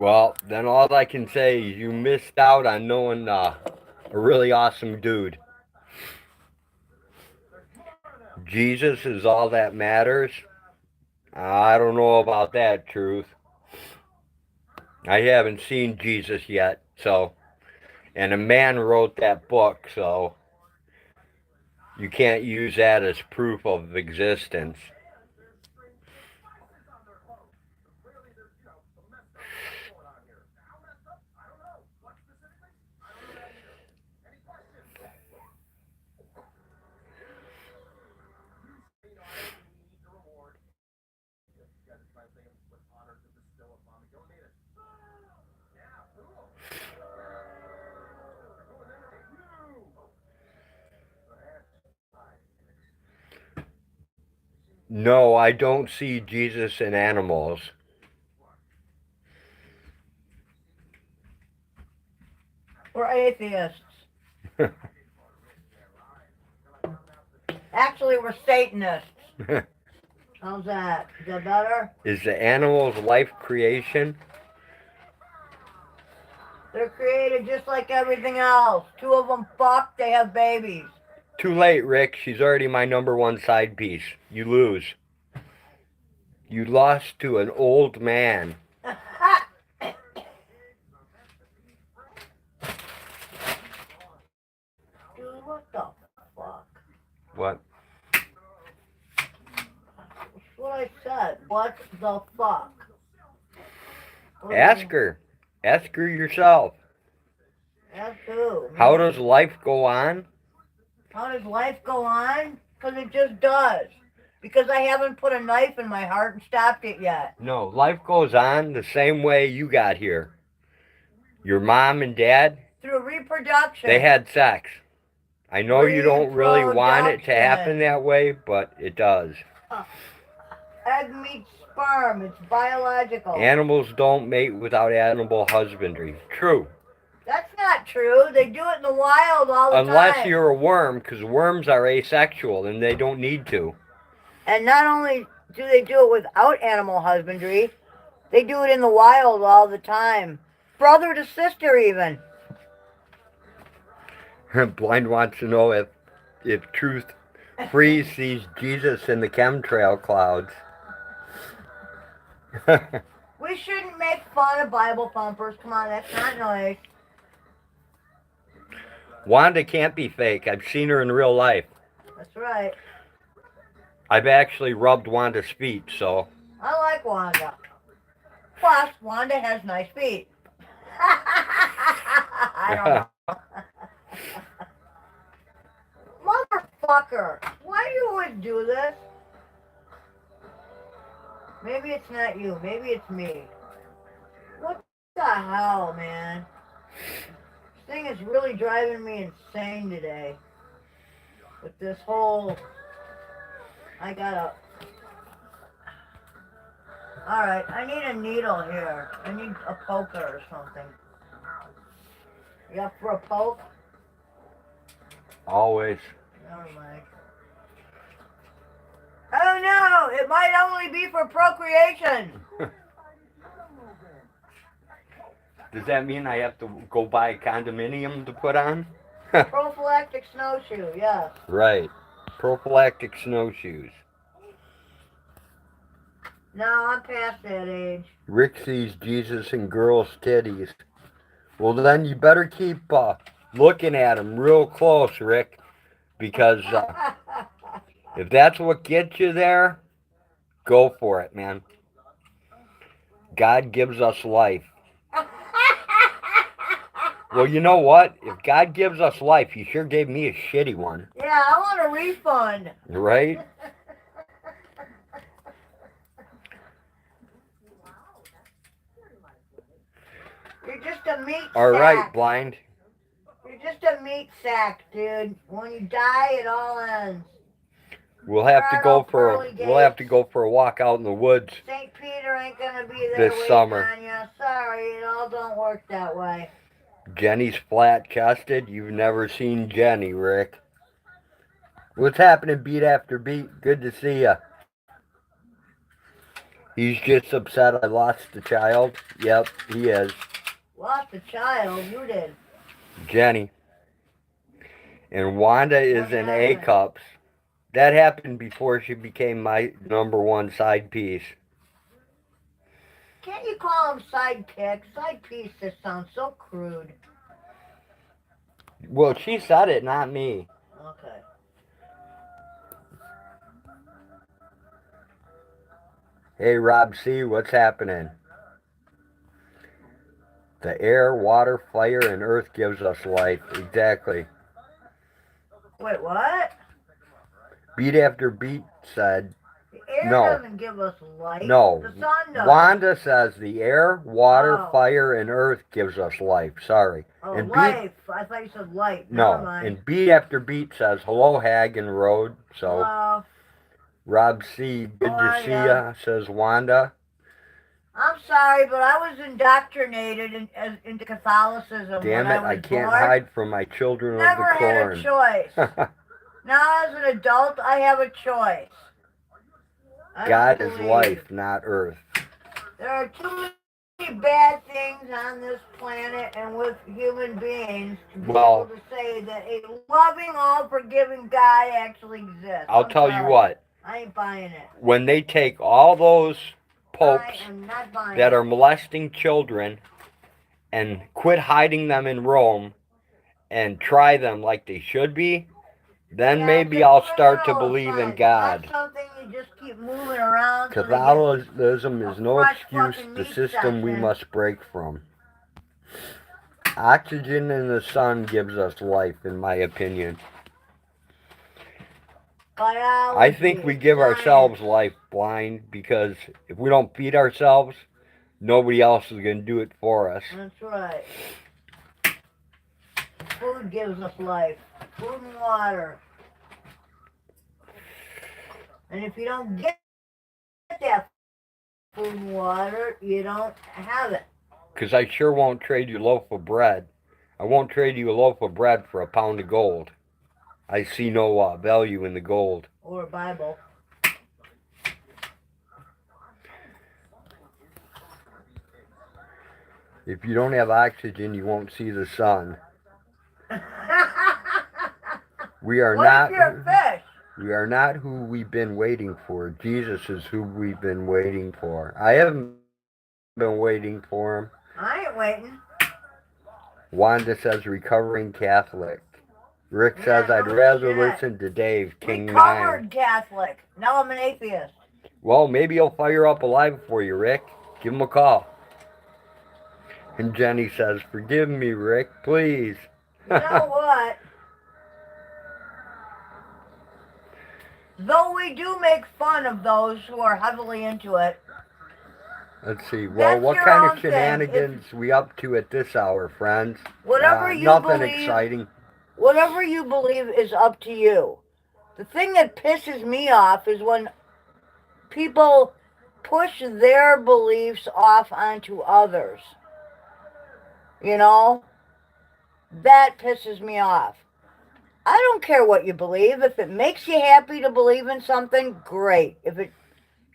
Well, then all I can say is you missed out on knowing a really awesome dude. Jesus is all that matters. I don't know about that, Truth. I haven't seen Jesus yet, so. And a man wrote that book, so you can't use that as proof of existence. No, I don't see Jesus in animals. We're atheists. Actually, we're Satanists. How's that? Is that better? Is the animal's life creation? They're created just like everything else. Two of them fuck, they have babies. Too late, Rick. She's already my #1 side piece. You lose. You lost to an old man. Dude, what the fuck? What? That's what I said. What the fuck? Ask her. Ask her yourself. Ask who? How does life go on? How does life go on? Because it just does. Because I haven't put a knife in my heart and stopped it yet. No, life goes on the same way you got here. Your mom and dad, Through reproduction. they had sex. I know you don't really want it to happen that way, but it does. Egg meets sperm. It's biological. Animals don't mate without animal husbandry. True. That's not true. They do it in the wild all the time. Unless you're a worm, because worms are asexual and they don't need to. And not only do they do it without animal husbandry, they do it in the wild all the time. Brother to sister even. Blind wants to know if Truth Free sees Jesus in the chemtrail clouds. We shouldn't make fun of Bible thumpers. Come on, that's not nice. Wanda can't be fake. I've seen her in real life. That's right. I've actually rubbed Wanda's feet, so. I like Wanda. Plus, Wanda has nice feet. I don't know. Motherfucker. Why do you always do this? Maybe it's not you. Maybe it's me. What the hell, man? This thing is really driving me insane today. With this whole... I gotta... Alright, I need a needle here. I need a poker or something. You up for a poke? Always. Never mind. Oh no! It might only be for procreation! Does that mean I have to go buy a condominium to put on? Prophylactic snowshoe, yes. Right. Prophylactic snowshoes. No, I'm past that age. Rick sees Jesus in girls' titties. Well, then you better keep looking at him real close, Rick. Because if that's what gets you there, go for it, man. God gives us life. Well, you know what? If God gives us life, He sure gave me a shitty one. Yeah, I want a refund. Right? You're just a meat All sack. right, Blind. You're just a meat sack, dude. When you die, it all ends. We'll have to go for a walk out in the woods St. Peter ain't gonna be there this summer. on you. Sorry, it all don't work that way. Jenny's flat-chested. You've never seen Jenny, Rick. What's happening, beat after beat? Good to see ya. He's just upset I lost the child. Yep, he is. Lost a child? Who did? Jenny. And Wanda is in A-cups. That happened before she became my #1 side piece. Can't you call him sidekick? Side piece just sounds so crude. Well, she said it, not me. Okay. Hey, Rob C., what's happening? The air, water, fire, and earth gives us life. Exactly. Wait, what? Beat after beat said, The air no. doesn't give us light. No. The sun does. Wanda says the air, water, Oh. fire, and earth gives us life. Sorry. Oh, And life. I thought you said light. No. Never mind. And beat after beat says, hello, Hagen Road. So, Hello. Rob C., good to see ya, says Wanda. I'm sorry, but I was indoctrinated into Catholicism. Damn when it, I I was can't born. hide from my children Never of the had corn. a choice. Now, as an adult, I have a choice. God is life, not earth. There are too many bad things on this planet and with human beings to be able to say that a loving, all-forgiving God actually exists. I'll tell you what. I ain't buying it. When they take all those popes I am not buying that it. are molesting children and quit hiding them in Rome and try them like they should be, then maybe I'll start to believe in God. Not something you just keep moving around. Catholicism is no excuse, the system we must break from. Oxygen in the sun gives us life, in my opinion. Biology, I think we give ourselves life, Blind, because if we don't feed ourselves, nobody else is going to do it for us. That's right. Food gives us life. Food and water. And if you don't get that food and water, you don't have it. Because I sure won't trade you a loaf of bread. I won't trade you a loaf of bread for a pound of gold. I see no value in the gold. Or a Bible. If you don't have oxygen, you won't see the sun. We are not. What if you're a fish? We are not who we've been waiting for. Jesus is who we've been waiting for. I haven't been waiting for him. I ain't waiting. Wanda says recovering Catholic. Rick says I'd rather listen to Dave, King 9. Recovered Catholic. Now I'm an atheist. Well, maybe he'll fire up a live for you, Rick. Give him a call. And Jenny says, forgive me, Rick, please. You know what? Though we do make fun of those who are heavily into it. Let's see. Well, what kind of shenanigans we up to at this hour, friends? Whatever you nothing believe, exciting. Whatever you believe is up to you. The thing that pisses me off is when people push their beliefs off onto others. You know? That pisses me off. I don't care what you believe. If it makes you happy to believe in something, great. If it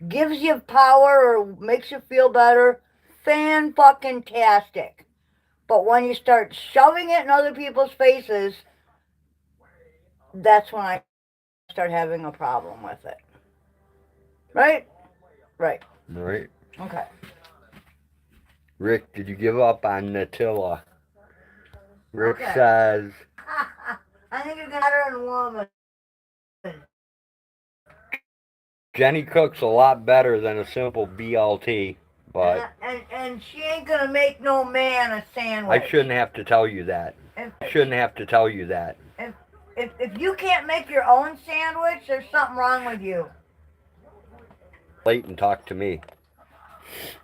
gives you power or makes you feel better, fan-fucking-tastic. But when you start shoving it in other people's faces, that's when I start having a problem with it. Right? Right. Right. Okay. Rick, did you give up on Natilla? Rick says... I think you're better than a woman. Jenny cooks a lot better than a simple BLT. But and she ain't gonna make no man a sandwich. I shouldn't have to tell you that. I shouldn't have to tell you that. If you can't make your own sandwich, there's something wrong with you. Late and talk to me. That's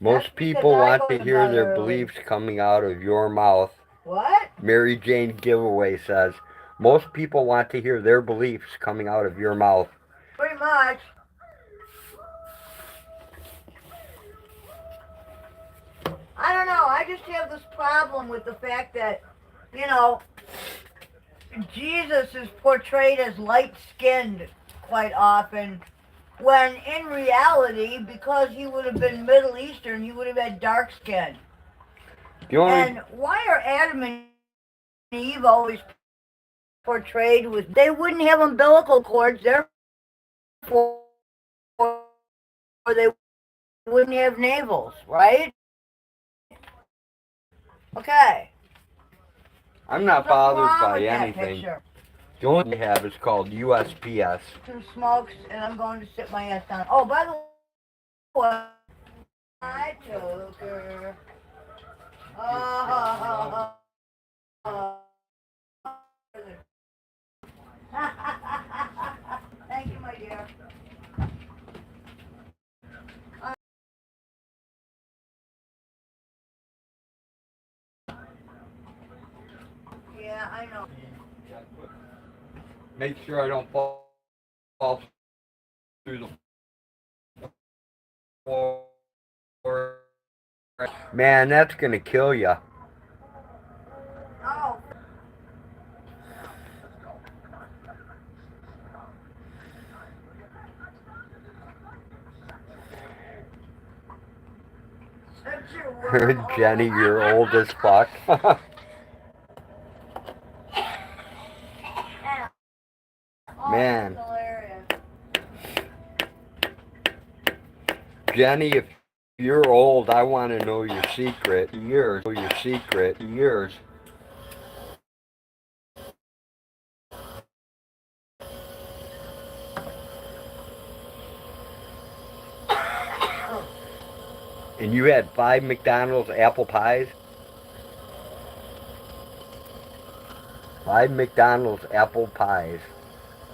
Most people because I want go to to hear bed their early. beliefs coming out of your mouth. What? Mary Jane Giveaway says, most people want to hear their beliefs coming out of your mouth. Pretty much. I don't know. I just have this problem with the fact that, you know, Jesus is portrayed as light-skinned quite often, when in reality, because he would have been Middle Eastern, he would have had dark skin. And why are Adam and Eve always portrayed with, they wouldn't have umbilical cords, therefore they wouldn't have navels, right? Okay. I'm not bothered by That anything. picture. The only thing I have is called USPS. Some smokes, and I'm going to sit my ass down. Oh, by the way, I took her. Thank you, my dear. Yeah, I know. Make sure I don't fall through the floor. Man, that's gonna kill ya. Oh. Jenny, you're old as fuck. Man. Jenny, if you're old, I want to know your secret. Yours. Your secret. Yours. And you had 5 McDonald's apple pies? 5 McDonald's apple pies.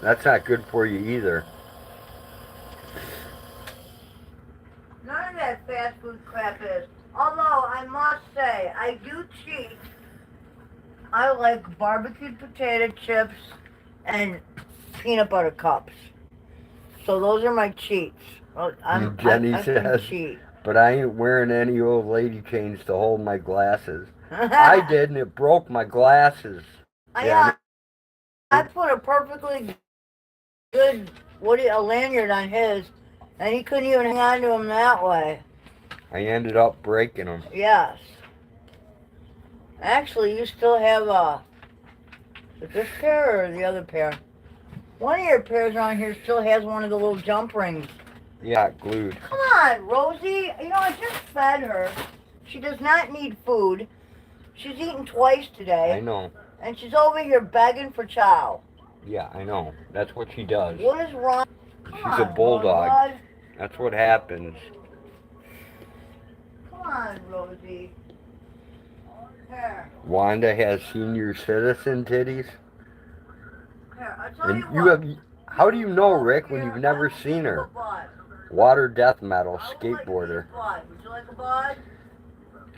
That's not good for you either. None of that fast food crap is. Although, I must say, I do cheat. I like barbecued potato chips and peanut butter cups. So those are my cheats. Jenny I says, cheat. but I ain't wearing any old lady chains to hold my glasses. I did, and it broke my glasses. I put a perfectly good, a lanyard on his, and he couldn't even hang on to him that way. I ended up breaking them. Yes. Actually, you still have is this pair or the other pair? One of your pairs on here still has one of the little jump rings. Yeah, glued. Come on, Rosie. You know, I just fed her. She does not need food. She's eaten twice today. I know. And she's over here begging for chow. Yeah, I know. That's what she does. What is wrong? She's a bulldog. That's what happens. Come on, Rosie. Here. Wanda has senior citizen titties. Here, I'll tell And you what. how do you know, Rick, when you've never seen her? Water death metal skateboarder. Would you like a bud?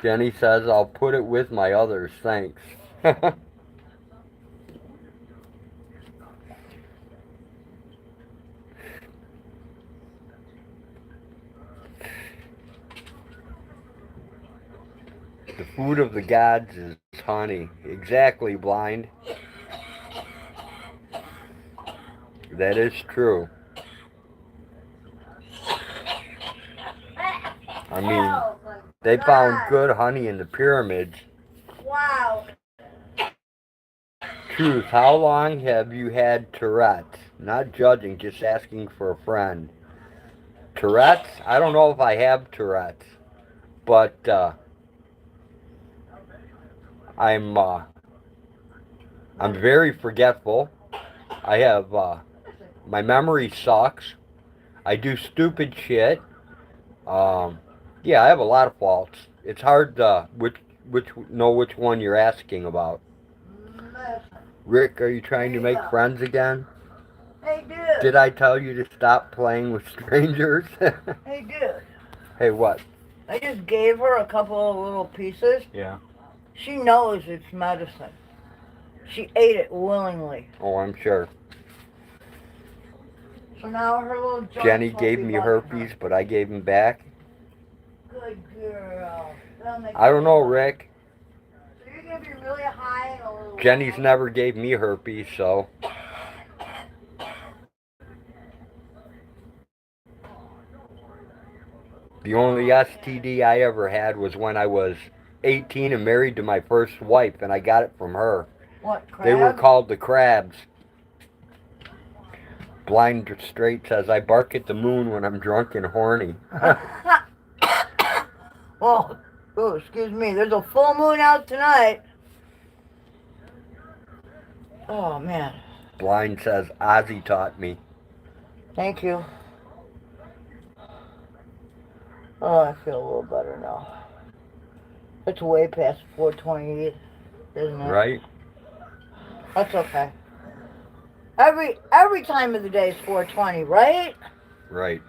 Jenny says, I'll put it with my others, thanks. The food of the gods is honey. Exactly, Blind. That is true. I mean, they found good honey in the pyramids. Wow. Truth, how long have you had Tourette's? Not judging, just asking for a friend. Tourette's? I don't know if I have Tourette's, but I'm very forgetful. I have my memory sucks. I do stupid shit. Yeah, I have a lot of faults. It's hard to know which one you're asking about. Listen. Rick, are you trying There to you make go. friends again? Hey, dude. Did I tell you to stop playing with strangers? Hey, dude. Hey, what? I just gave her a couple of little pieces. Yeah. She knows it's medicine. She ate it willingly. Oh, I'm sure. So now her little joints Jenny won't gave be me bugging herpes, her. but I gave him back. Good girl. That'll make I you don't feel know, better. Rick. So you're gonna be really high and a little Jenny's low. never gave me herpes, so. The only STD I ever had was when I was 18 and married to my first wife, and I got it from her. What, crab? They were called the crabs. Blind Straight says, I bark at the moon when I'm drunk and horny. Oh, excuse me. There's a full moon out tonight. Oh, man. Blind says, Ozzy taught me. Thank you. Oh, I feel a little better now. It's way past 4:28, isn't it? Right? That's okay. Every time of the day is 4:20, right? Right.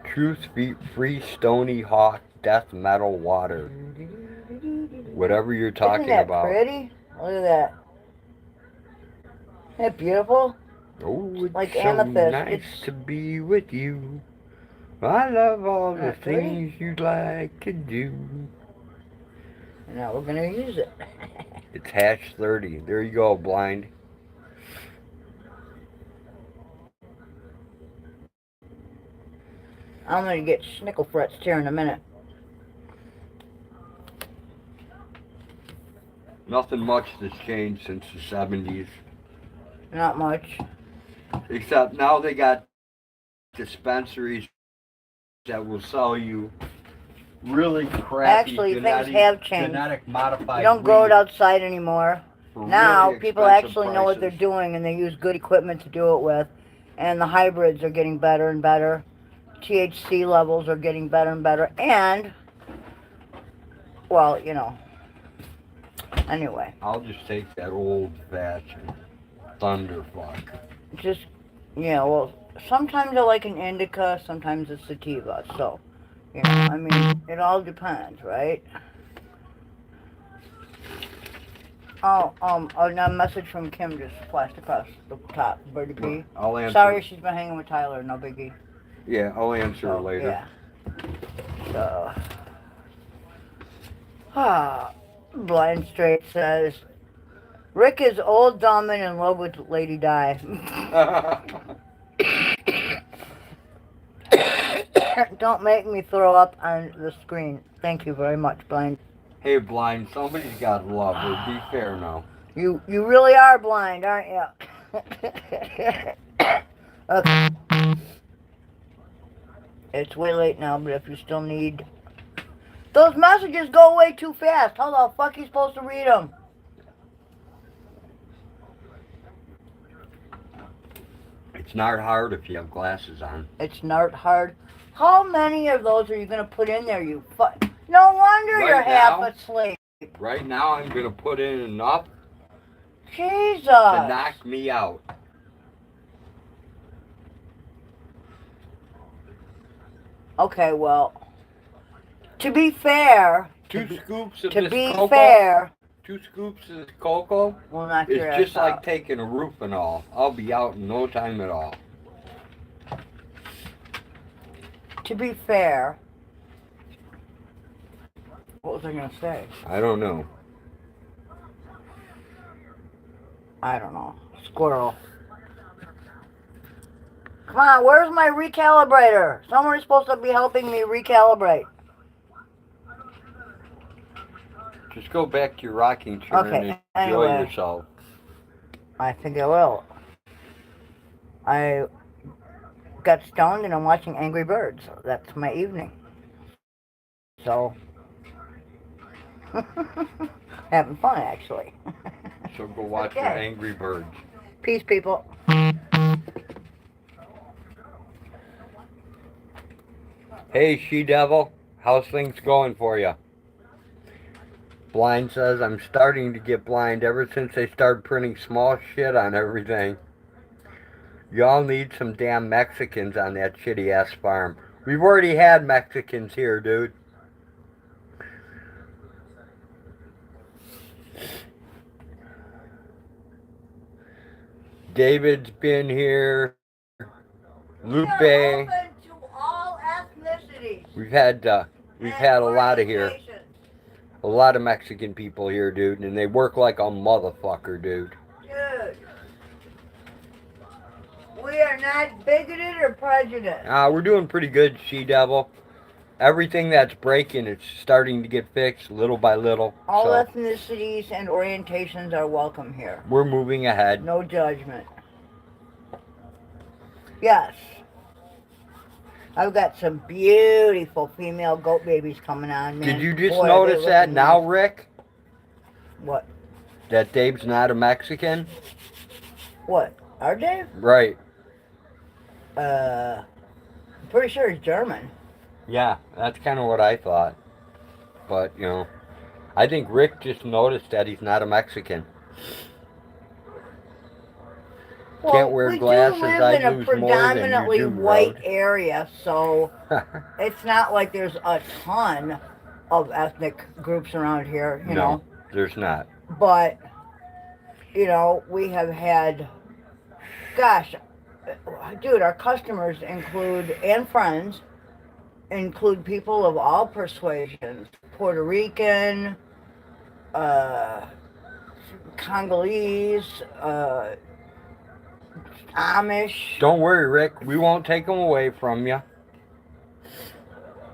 Truth Free Stony Hawk Death Metal Water. Whatever you're talking Isn't that about. pretty? Look at that. Isn't that beautiful? Oh, it's Like so amethyst. nice It's to be with you. I love all the Not pretty? things you like to do. Now we're gonna use it. It's hash 30. There you go, Blind. I'm gonna get schnickel frets here in a minute. Nothing much has changed since the 70s. Not much. Except now they got dispensaries that will sell you really crappy Actually, things have changed. genetic modified You don't grow weed it outside anymore. for Now really people expensive actually know what they're prices. doing, and they use good equipment to do it with. And the hybrids are getting better and better. THC levels are getting better and better. And, well, you know. Anyway, I'll just take that old fashioned thunderfuck. just, yeah, well, sometimes I like an indica, sometimes a sativa. So, you know, I mean, it all depends, right? Oh, a message from Kim just flashed across the top. Birdie P. I'll answer. Sorry, she's been hanging with Tyler. No biggie. Yeah, I'll answer So, later. yeah. So, Blind Straight says, Rick is old, dumb, and in love with Lady Di. Don't make me throw up on the screen. Thank you very much, Blind. Hey, Blind, somebody's got to love her. Be fair now. You really are blind, aren't you? Okay. It's way late now, but if you still need... Those messages go away too fast. How the fuck are you supposed to read them? It's not hard if you have glasses on. It's not hard. How many of those are you going to put in there, you fuck? No wonder Right you're half now? asleep. Right now, I'm going to put in enough Jesus. to knock me out. Okay, well, to be fair, Two scoops of to this be cocoa. fair, 2 scoops of this cocoa we'll knock is your ass just like out. taking a Rufinol. I'll be out in no time at all. To be fair, what was I going to say? I don't know. I don't know. Squirrel. Come on, where's my recalibrator? Someone is supposed to be helping me recalibrate. Just go back to your rocking chair Okay, and enjoy anyway. yourself. I think I will. I got stoned and I'm watching Angry Birds. That's my evening. So, having fun actually. So go watch your Angry Birds. Peace, people. Hey, she-devil. How's things going for you? Blind says, I'm starting to get blind ever since they started printing small shit on everything. Y'all need some damn Mexicans on that shitty-ass farm. We've already had Mexicans here, dude. David's been here. Lupe. We are open to all ethnicities. We've had a lot of here. Orientations. A lot of Mexican people here, dude, and they work like a motherfucker, dude. Dude. We are not bigoted or prejudiced. We're doing pretty good, she-devil. Everything that's breaking, it's starting to get fixed little by little. All so ethnicities and orientations are welcome here. we're moving ahead. No judgment. Yes. I've got some beautiful female goat babies coming on, man. Did you just Boy, notice they that look now, nice. Rick? What? That Dave's not a Mexican? What? Our Dave? Right. I'm pretty sure he's German. Yeah, that's kind of what I thought. But, you know, I think Rick just noticed that he's not a Mexican. Well, Can't wear we glasses, do live I in a lose more than you predominantly do, white Road. area, so it's not like there's a ton of ethnic groups around here, you know. There's not. But, you know, we have had, gosh, dude, our customers include, and friends, include people of all persuasions. Puerto Rican, Congolese, Amish, Don't worry, Rick. We won't take them away from you.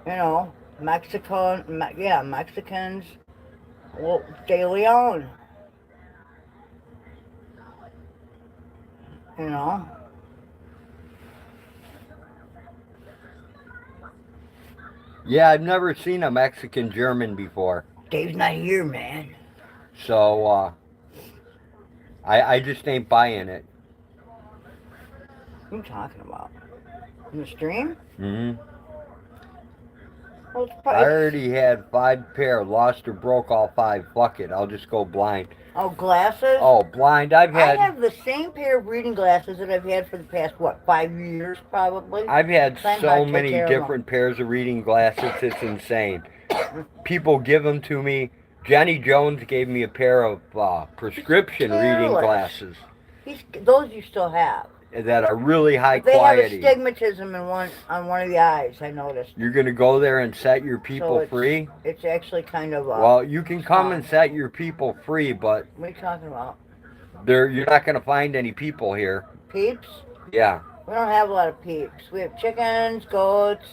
you know, Mexicans, well, De Leon, you know. Yeah, I've never seen a Mexican German before. Dave's not here, man. So, I just ain't buying it. What are you talking about? In the stream? Mm-hmm. Well, it's I probably, already had 5 pair, lost or broke all 5. Fuck it, I'll just go blind. oh, glasses? Oh, blind, I've I had have the same pair of reading glasses that I've had for the past, 5 years, probably? I've had Thank so God, take many care of 'em. different pairs of reading glasses, it's insane. People give them to me. Jenny Jones gave me a pair of prescription reading Careless. glasses Those you still have. that are really high They have quality. astigmatism on one of the eyes, I noticed. You're going to go there and set your So people free? It's actually kind of Well, you can come fun. and set your people free, but What are you talking about? you're not going to find any people here. Peeps? Yeah. We don't have a lot of peeps. We have chickens, goats.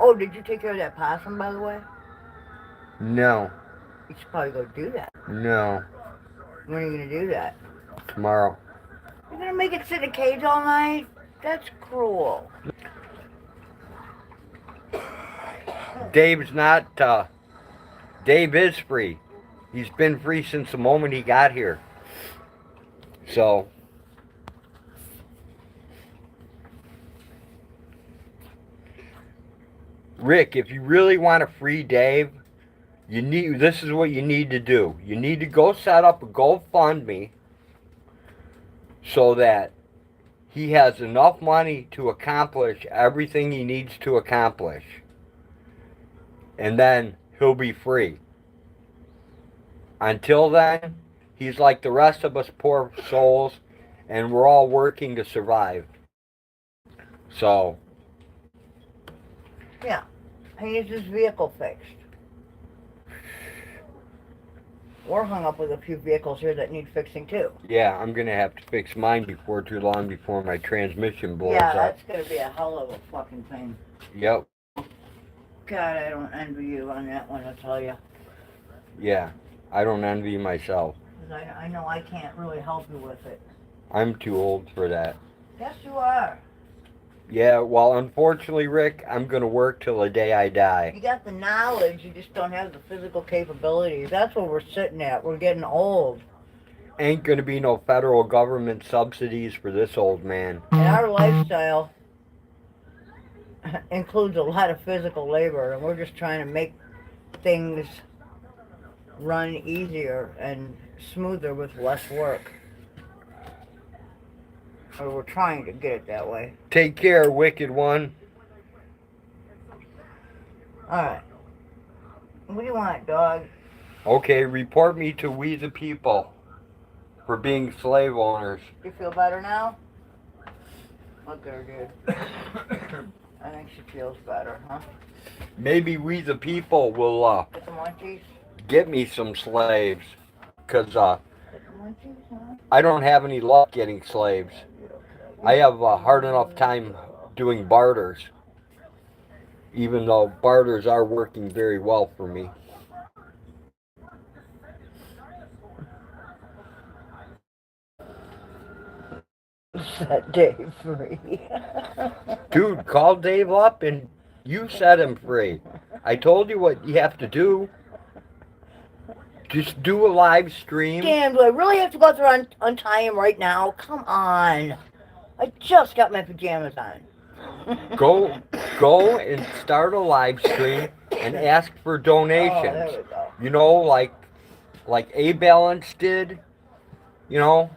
Oh, did you take care of that possum, by the way? No. You should probably go do that. No. When are you going to do that? Tomorrow. You're going to make it sit in a cage all night? That's cruel. Dave's not, Dave is free. He's been free since the moment he got here. So, Rick, if you really want to free Dave, this is what you need to do. You need to go set up a GoFundMe so that he has enough money to accomplish everything he needs to accomplish. And then he'll be free. Until then, he's like the rest of us poor souls, and we're all working to survive. So, Yeah. He needs his vehicle fixed. We're hung up with a few vehicles here that need fixing too. yeah, I'm going to have to fix mine before too long before my transmission blows Yeah, up. that's going to be a hell of a fucking thing. Yep, God, I don't envy you on that one, I'll tell you. yeah. I don't envy myself. 'Cause I know I can't really help you with it. I'm too old for that. Yes, you are. Yeah, well, unfortunately, Rick, I'm going to work till the day I die. You got the knowledge, you just don't have the physical capabilities. That's where we're sitting at. We're getting old. Ain't going to be no federal government subsidies for this old man. And our lifestyle, includes a lot of physical labor, and we're just trying to make things run easier and smoother with less work. Or we're trying to get it that way. Take care, wicked one. Alright. What do you want, dog? Okay, report me to We the People for being slave owners. You feel better now? Look at her, dude. I think she feels better, huh? Maybe We the People will Get some munchies? get me some slaves. Because Get some munchies, huh? I don't have any luck getting slaves. I have a hard enough time doing barters. Even though barters are working very well for me. Set Dave free. Dude, call Dave up and you set him free. I told you what you have to do. Just do a live stream. Damn, do I really have to go through and untie him right now? Come on. I just got my pajamas on. Go and start a live stream and ask for donations. Oh, there we go. You know, like A-Balance did. You know,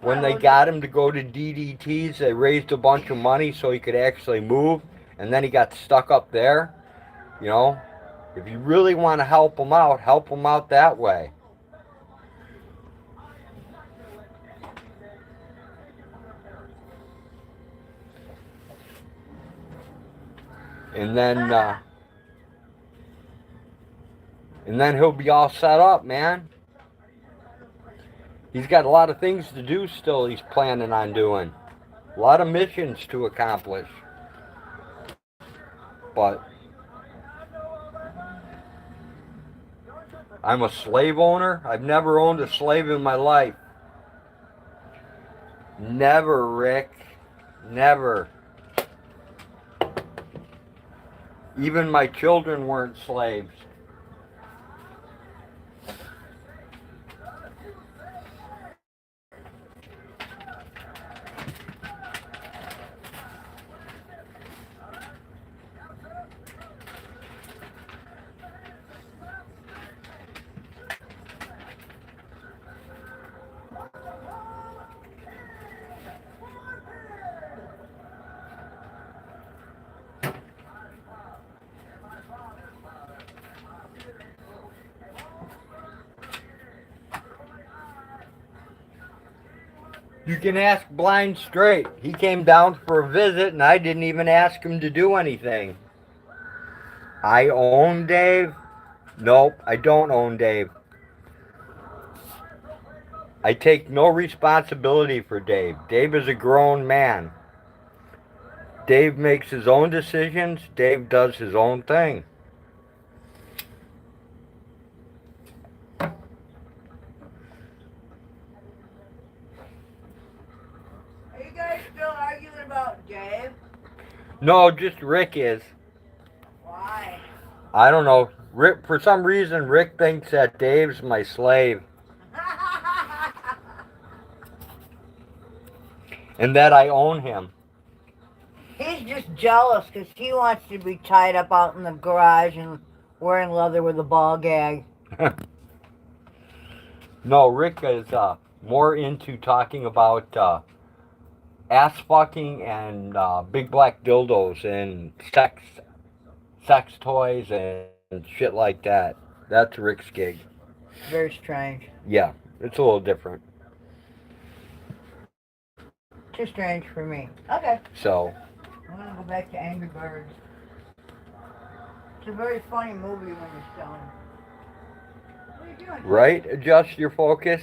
when they got him to go to DDTs, they raised a bunch of money so he could actually move, and then he got stuck up there. You know, if you really want to help him out that way. And then he'll be all set up, man. He's got a lot of things to do still he's planning on doing. A lot of missions to accomplish. But I'm a slave owner. I've never owned a slave in my life. Never, Rick. Never. Even my children weren't slaves. You can ask Blind straight. He came down for a visit and I didn't even ask him to do anything. I own Dave? Nope, I don't own Dave. I take no responsibility for Dave. Dave is a grown man. Dave makes his own decisions. Dave does his own thing. Dave? No, just Rick is. Why? I don't know. Rick, for some reason, Rick thinks that Dave's my slave. And that I own him. He's just jealous because he wants to be tied up out in the garage and wearing leather with a ball gag. No, Rick is more into talking about ass fucking and big black dildos and sex toys and shit like that. That's Rick's gig. Very strange. Yeah, it's a little different. Too strange for me. Okay. So. I'm gonna go back to Angry Birds. It's a very funny movie when you're stoned. What are you doing? Right? Adjust your focus.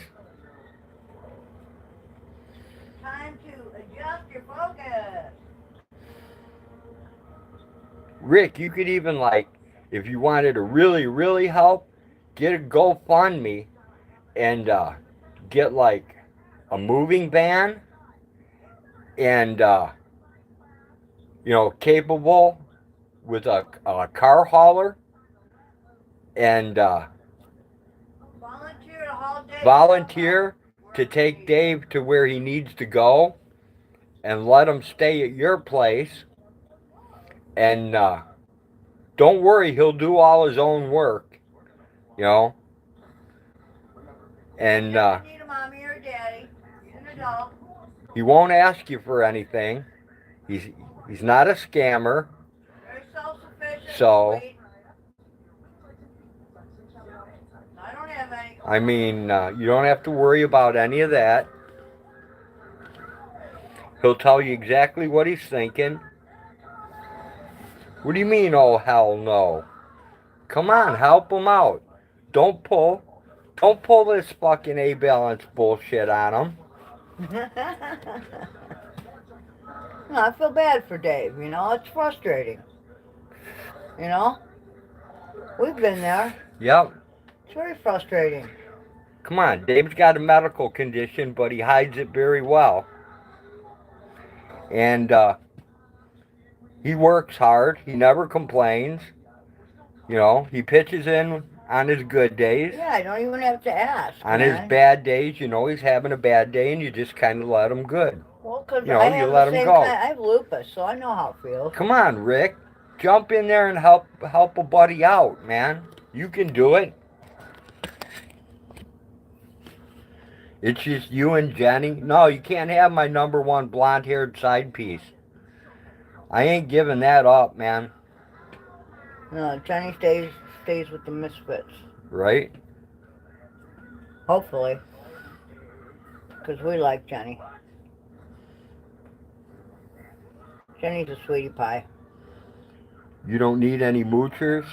Time to adjust your focus. Rick, you could even, like, if you wanted to really, really help, get a GoFundMe and get, like, a moving van and, you know, capable with a car hauler and volunteer to take Dave to where he needs to go and let him stay at your place And don't worry, he'll do all his own work, you know. And Doesn't need a mommy or a daddy. He's an adult. he won't ask you for anything. He's not a scammer. Very self-sufficient. So, Sweet. I don't have any. I mean, you don't have to worry about any of that. He'll tell you exactly what he's thinking. What do you mean, oh hell no? Come on, help him out. Don't pull this fucking A-balance bullshit on him. No, I feel bad for Dave, you know, it's frustrating. You know? We've been there. Yep. It's very frustrating. Come on, Dave's got a medical condition, but he hides it very well. And he works hard. He never complains. You know, he pitches in on his good days. Yeah, I don't even have to ask. On man. his bad days, you know he's having a bad day, and you just kind of let him good. Well, because you know, I you have let the him same go. I have lupus, so I know how it feels. Come on, Rick. Jump in there and help a buddy out, man. You can do it. It's just you and Jenny. No, you can't have my number one blonde-haired side piece. I ain't giving that up, man. No, Jenny stays with the misfits. Right? Hopefully. Because we like Jenny. Jenny's a sweetie pie. You don't need any moochers?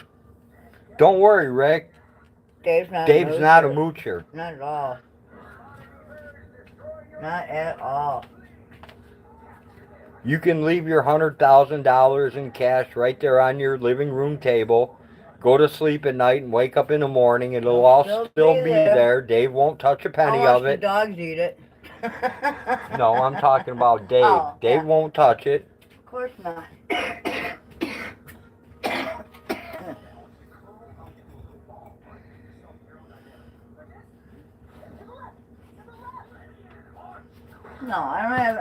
Don't worry, Rick. Dave's not a moocher. Not at all. Not at all. You can leave your $100,000 in cash right there on your living room table. Go to sleep at night and wake up in the morning, and it'll all still be there. Dave won't touch a penny of it. The dogs eat it. No, I'm talking about Dave. Oh, Dave won't touch it. Of course not. No, I don't have.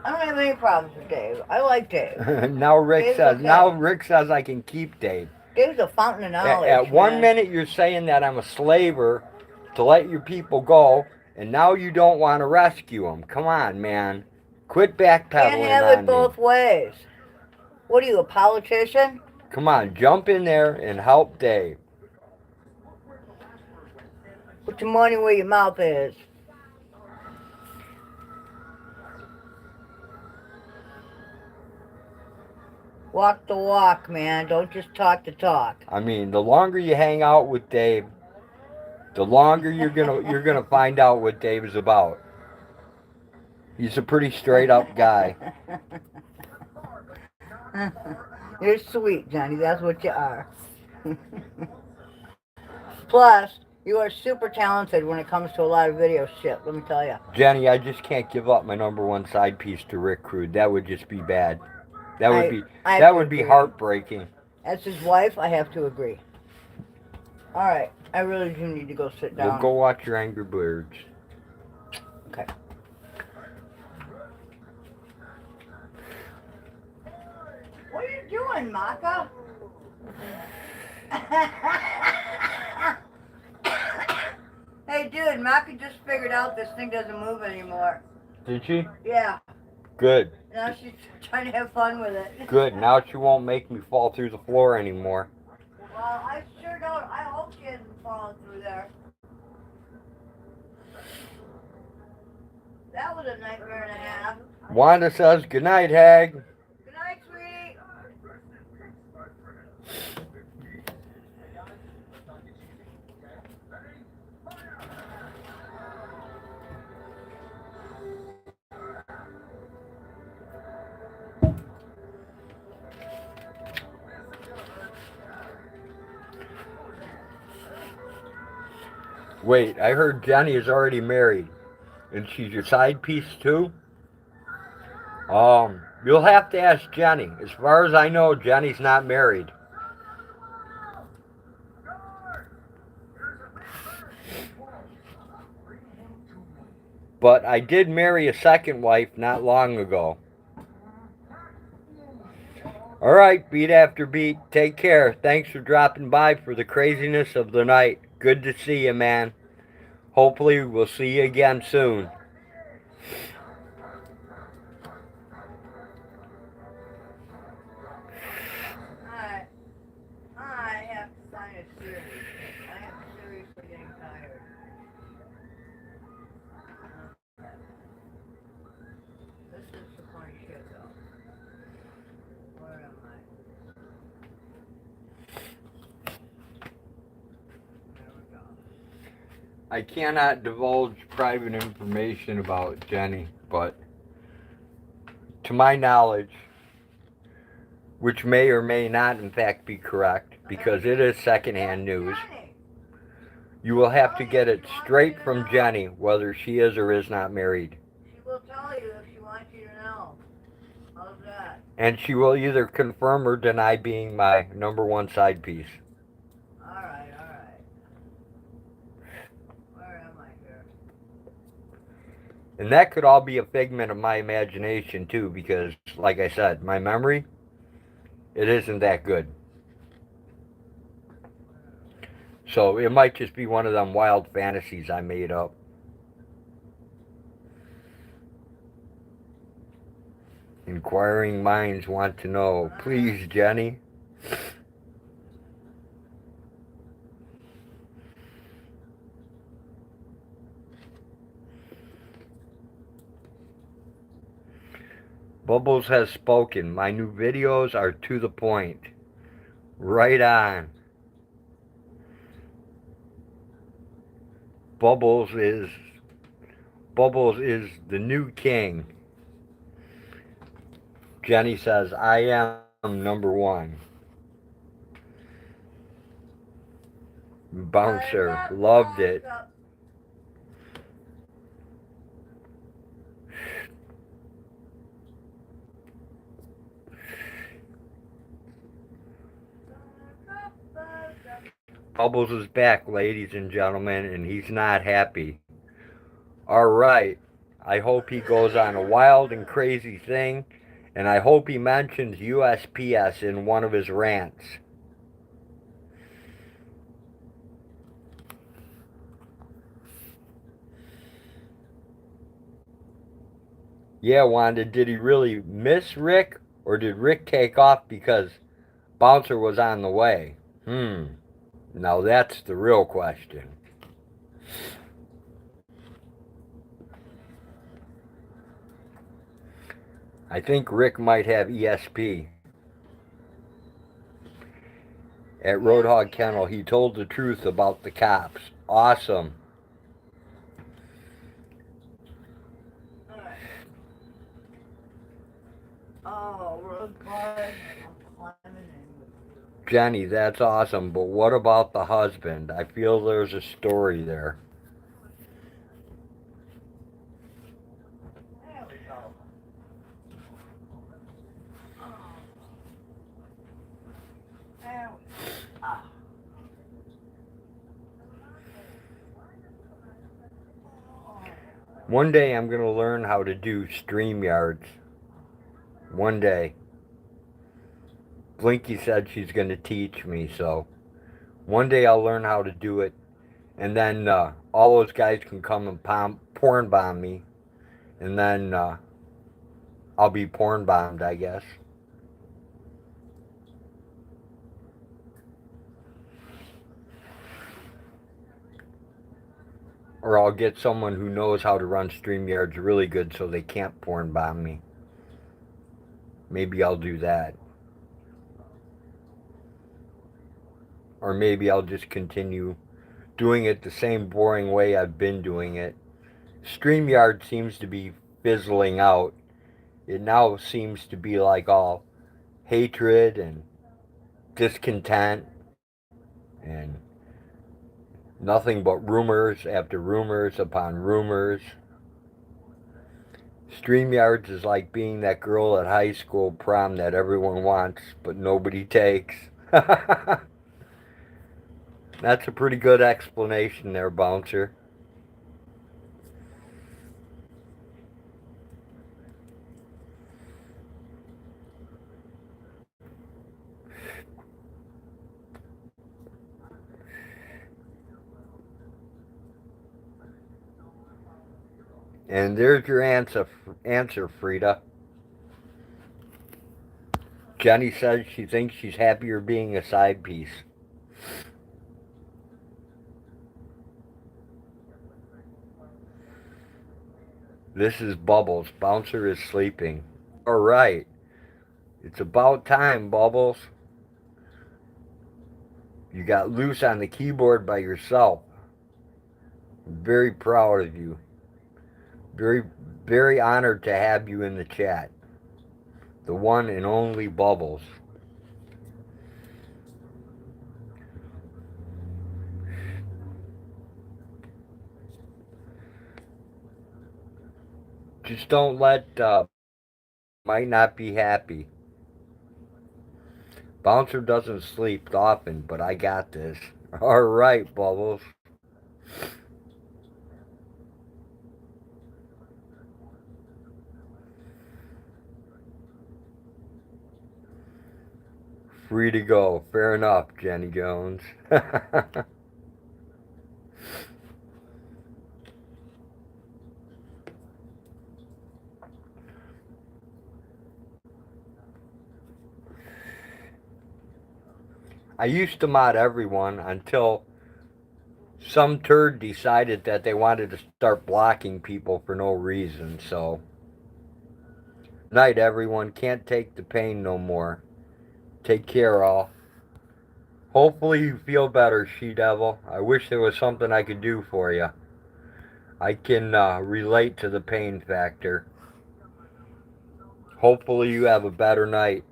I don't have any problems with Dave. I like Dave. Now Rick Dave's says. okay. Now Rick says I can keep Dave. Dave's a fountain of knowledge. At one man. minute you're saying that I'm a slaver to let your people go, and now you don't want to rescue them. Come on, man. Quit backpedaling Can't have on it both ways. What are you, a politician? Come on, jump in there and help Dave. Put your money where your mouth is. Walk the walk, man. Don't just talk the talk. I mean, the longer you hang out with Dave, the longer you're gonna find out what Dave is about. He's a pretty straight up guy. You're sweet, Johnny. That's what you are. Plus, you are super talented when it comes to a lot of video shit, let me tell you. Jenny, I just can't give up my number one side piece to Rick Crude. That would just be bad. That would be heartbreaking. As his wife, I have to agree. All right, I really do need to go sit down. We'll go watch your Angry Birds. Okay. What are you doing, Maka? Hey, dude, Maka just figured out this thing doesn't move anymore. Did she? Yeah. Good. Now she's trying to have fun with it. Good. Now she won't make me fall through the floor anymore. Well, I sure don't. I hope she hasn't fallen through there. That was a nightmare and a half. Wanda says, good night, Hag. Good night, sweetie. Wait, I heard Jenny is already married. And she's your side piece too? You'll have to ask Jenny. As far as I know, Jenny's not married. But I did marry a second wife not long ago. All right, beat after beat. Take care. Thanks for dropping by for the craziness of the night. Good to see you, man. Hopefully, we'll see you again soon. I have to find a series. I am seriously getting tired. This is some funny shit, though. Where am I? There we go. I cannot divulge private information about Jenny, but to my knowledge, which may or may not in fact be correct, because it is secondhand news, you will have to get it straight from Jenny whether she is or is not married. She will tell you if she wants you to know. How's that? And she will either confirm or deny being my number one side piece. Alright, alright. Where am I here? And that could all be a figment of my imagination too, because like I said, my memory, it isn't that good. So it might just be one of them wild fantasies I made up. Inquiring minds want to know. Please, Jenny. Bubbles has spoken. My new videos are to the point. Right on. Bubbles is the new king. Jenny says, I am number one. Bouncer, loved it. Bubbles is back, ladies and gentlemen, and he's not happy. Alright, I hope he goes on a wild and crazy thing, and I hope he mentions USPS in one of his rants. Yeah, Wanda, did he really miss Rick, or did Rick take off because Bouncer was on the way? Now that's the real question. I think Rick might have ESP. At Roadhog Kennel, he told the truth about the cops. Awesome. Oh, Rosebud. Jenny, that's awesome, but what about the husband? I feel there's a story there. There we go. There we go. One day I'm going to learn how to do StreamYards. One day. Blinky said she's going to teach me, so one day I'll learn how to do it, and then all those guys can come and porn bomb me, and then I'll be porn bombed, I guess. Or I'll get someone who knows how to run StreamYards really good so they can't porn bomb me. Maybe I'll do that. Or maybe I'll just continue doing it the same boring way I've been doing it. StreamYard seems to be fizzling out. It now seems to be like all hatred and discontent and nothing but rumors after rumors upon rumors. StreamYards is like being that girl at high school prom that everyone wants but nobody takes. That's a pretty good explanation there, Bouncer. And there's your answer, Frida. Jenny says she thinks she's happier being a side piece. This is Bubbles. Bouncer is sleeping. All right. It's about time, Bubbles. You got loose on the keyboard by yourself. I'm very proud of you. Very, very honored to have you in the chat. The one and only Bubbles. Just don't let might not be happy. Bouncer doesn't sleep often, but I got this. All right, Bubbles. Free to go. Fair enough, Jenny Jones. I used to mod everyone until some turd decided that they wanted to start blocking people for no reason, so. Night, everyone. Can't take the pain no more. Take care, all. Hopefully you feel better, She-Devil. I wish there was something I could do for you. I can relate to the pain factor. Hopefully you have a better night.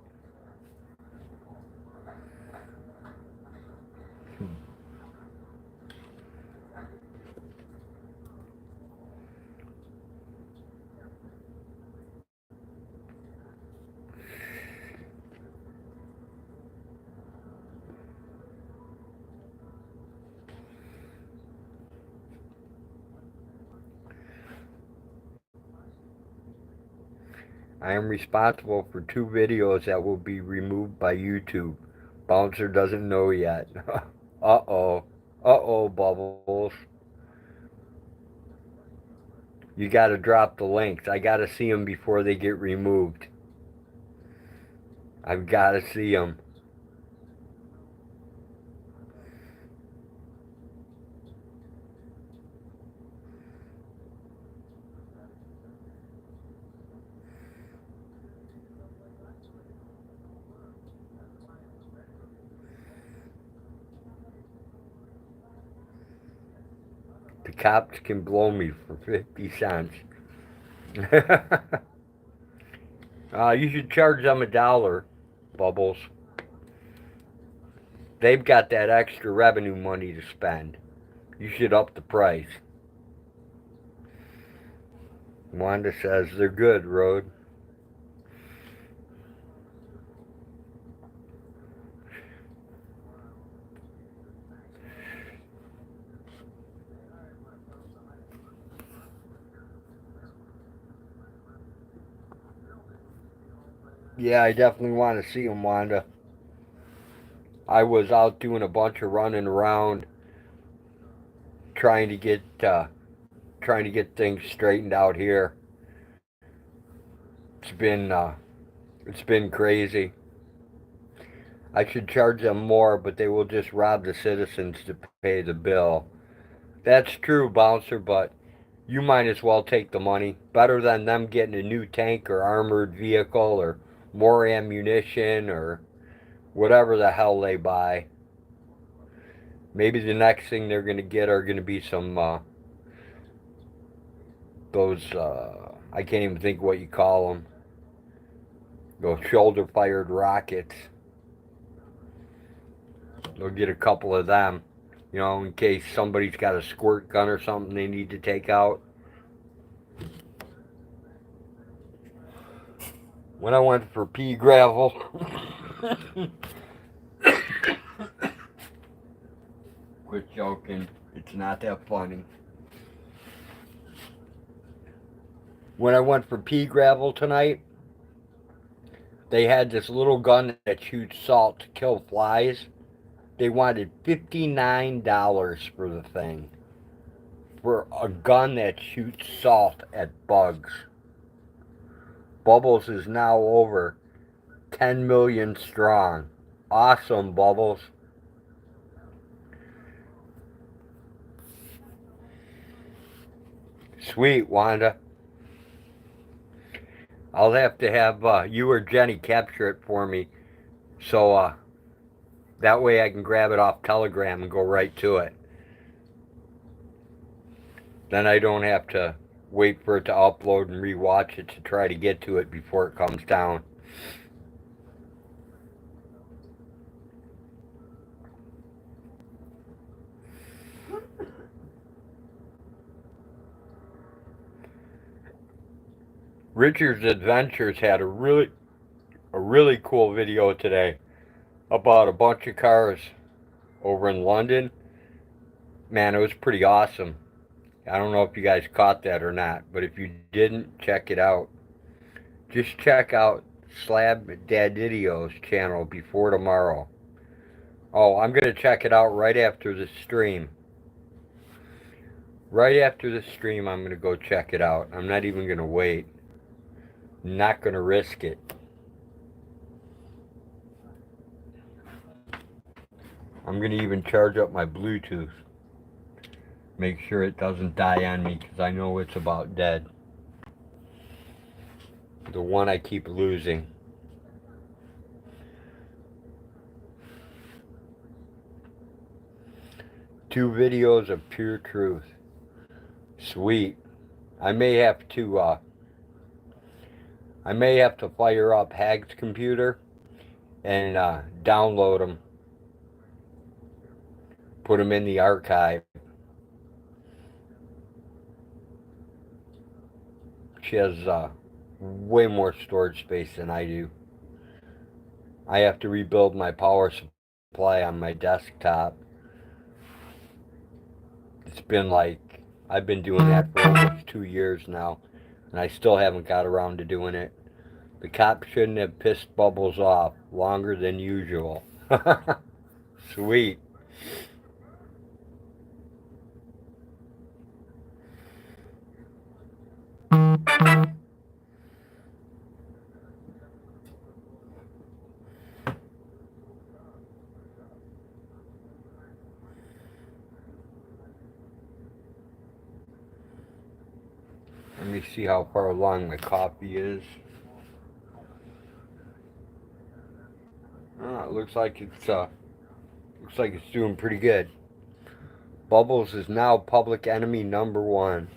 I am responsible for 2 videos that will be removed by YouTube. Bouncer doesn't know yet. Uh-oh. Uh-oh, Bubbles. You gotta drop the links. I gotta see them before they get removed. I've gotta see them. The cops can blow me for 50 cents. You should charge them $1, Bubbles. They've got that extra revenue money to spend. You should up the price. Wanda says they're good, Road. Yeah, I definitely want to see them, Wanda. I was out doing a bunch of running around, trying to get things straightened out here. It's been crazy. I should charge them more, but they will just rob the citizens to pay the bill. That's true, Bouncer, but you might as well take the money. Better than them getting a new tank or armored vehicle or more ammunition or whatever the hell they buy. Maybe the next thing they're going to get are going to be some, I can't even think what you call them. Those shoulder-fired rockets. They'll get a couple of them, in case somebody's got a squirt gun or something they need to take out. When I went for pea gravel, quit joking, it's not that funny. When I went for pea gravel tonight, they had this little gun that shoots salt to kill flies. They wanted $59 for the thing. for a gun that shoots salt at bugs. Bubbles is now over 10 million strong. Awesome, Bubbles. Sweet, Wanda. I'll have to have you or Jenny capture it for me, so that way I can grab it off Telegram and go right to it. Then I don't have to wait for it to upload and rewatch it to try to get to it before it comes down. Richard's Adventures had a really cool video today about a bunch of cars over in London. Man, it was pretty awesome. I don't know if you guys caught that or not, but if you didn't, check it out. Just check out Slab Dadidio's channel before tomorrow. Oh, I'm going to check it out right after the stream. Right after the stream, I'm going to go check it out. I'm not even going to wait. Not going to risk it. I'm going to even charge up my Bluetooth. Make sure it doesn't die on me because I know it's about dead. The one I keep losing. Two videos of pure truth. Sweet. I may have to fire up Hag's computer and download them. Put them in the archive. She has way more storage space than I do. I have to rebuild my power supply on my desktop. It's been like, I've been doing that for almost 2 years now, and I still haven't got around to doing it. The cop shouldn't have pissed Bubbles off longer than usual. Sweet. Let me see how far along my coffee is. Oh, it looks like it's doing pretty good. Bubbles is now public enemy number 1.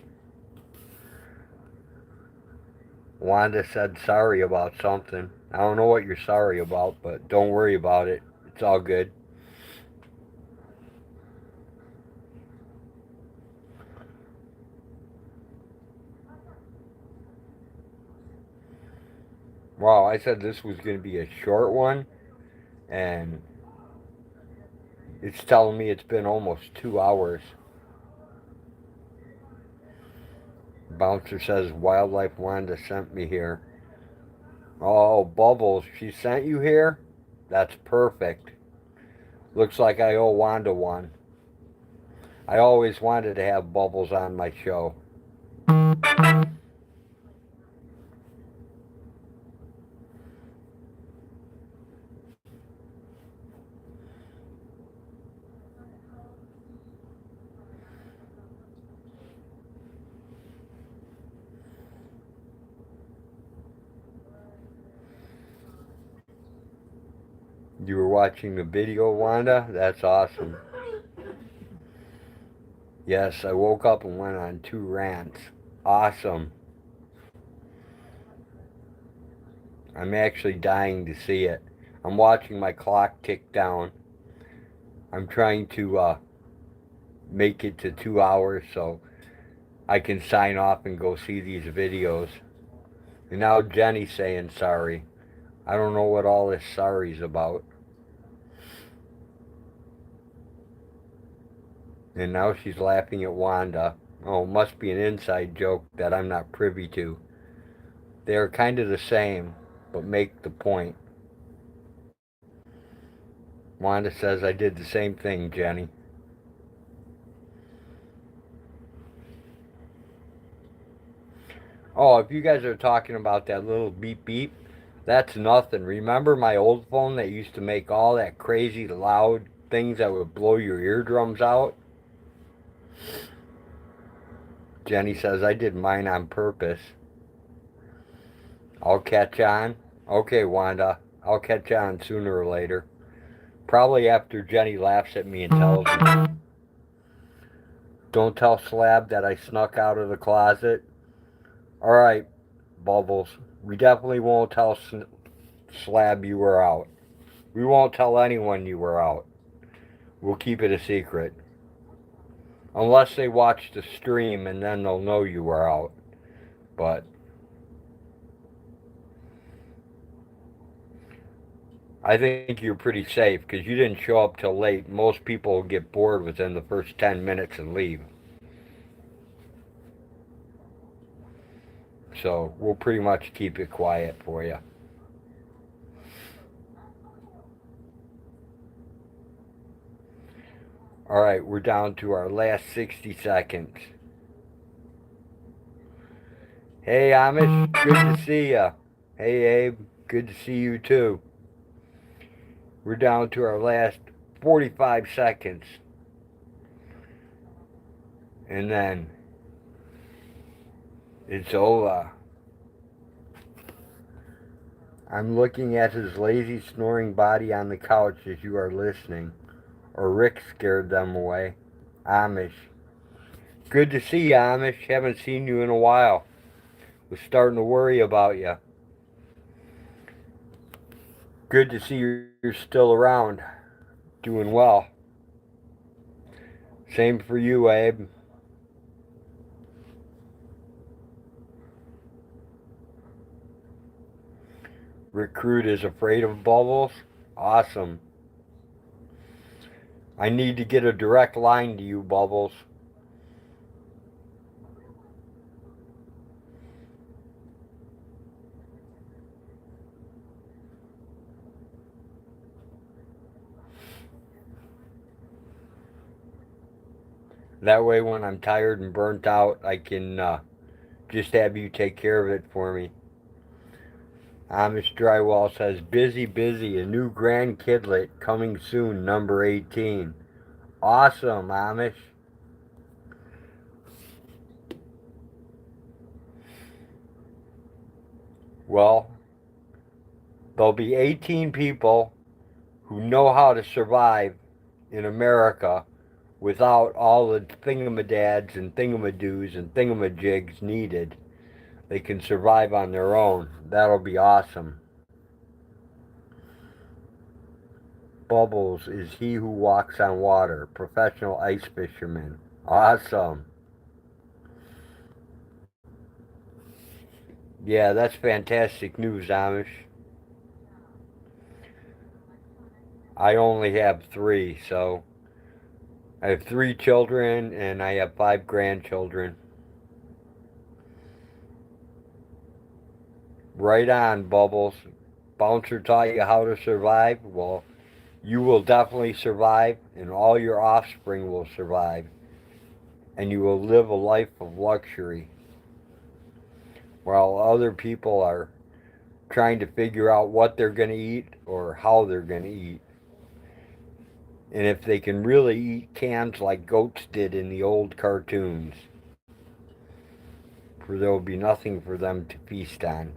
Wanda said sorry about something. I don't know what you're sorry about, but don't worry about it. It's all good. Wow, I said this was going to be a short one, and it's telling me it's been almost 2 hours. Bouncer says Wildlife Wanda sent me here. Oh, Bubbles, she sent you here? That's perfect. Looks like I owe Wanda one. I always wanted to have Bubbles on my show. You were watching the video, Wanda? That's awesome. Yes, I woke up and went on 2 rants. Awesome. I'm actually dying to see it. I'm watching my clock tick down. I'm trying to make it to 2 hours so I can sign off and go see these videos. And now Jenny's saying sorry. I don't know what all this sorry's about. And now she's laughing at Wanda. Oh, it must be an inside joke that I'm not privy to. They're kind of the same, but make the point. Wanda says I did the same thing, Jenny. Oh, if you guys are talking about that little beep beep, that's nothing. Remember my old phone that used to make all that crazy loud things that would blow your eardrums out? Jenny says I did mine on purpose. I'll catch on. Okay, Wanda. I'll catch on sooner or later. Probably after Jenny laughs at me and tells me, don't tell Slab that I snuck out of the closet. Alright, Bubbles. We definitely won't tell Slab you were out. We won't tell anyone you were out. We'll keep it a secret. Unless they watch the stream and then they'll know you were out. But I think you're pretty safe because you didn't show up till late. Most people get bored within the first 10 minutes and leave. So we'll pretty much keep it quiet for you. Alright, we're down to our last 60 seconds. Hey Amish, good to see ya. Hey Abe, good to see you too. We're down to our last 45 seconds. And then it's over. I'm looking at his lazy snoring body on the couch as you are listening. Or Rick scared them away. Amish. Good to see you, Amish. Haven't seen you in a while. Was starting to worry about you. Good to see you're still around. Doing well. Same for you, Abe. Recruit is afraid of Bubbles. Awesome. I need to get a direct line to you, Bubbles. That way when I'm tired and burnt out, I can just have you take care of it for me. Amish Drywall says, busy, busy, a new grandkidlet coming soon, number 18. Awesome, Amish. Well, there'll be 18 people who know how to survive in America without all the thingamadads and thingamadoos and thingamajigs needed. They can survive on their own. That'll be awesome. Bubbles is he who walks on water. Professional ice fisherman. Awesome. Yeah, that's fantastic news, Amish. I only have 3, so I have 3 children and I have 5 grandchildren. Right on, Bubbles. Bouncer taught you how to survive. Well, you will definitely survive, and all your offspring will survive. And you will live a life of luxury. While other people are trying to figure out what they're going to eat or how they're going to eat. And if they can really eat cans like goats did in the old cartoons. For there will be nothing for them to feast on.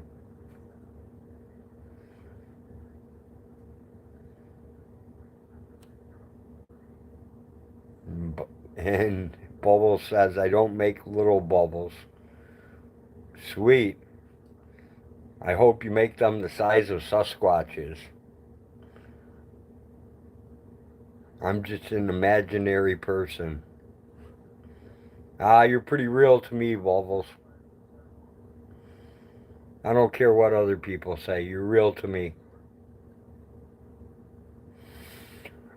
And Bubbles says, I don't make little bubbles. Sweet. I hope you make them the size of Sasquatches. I'm just an imaginary person. You're pretty real to me, Bubbles. I don't care what other people say. You're real to me.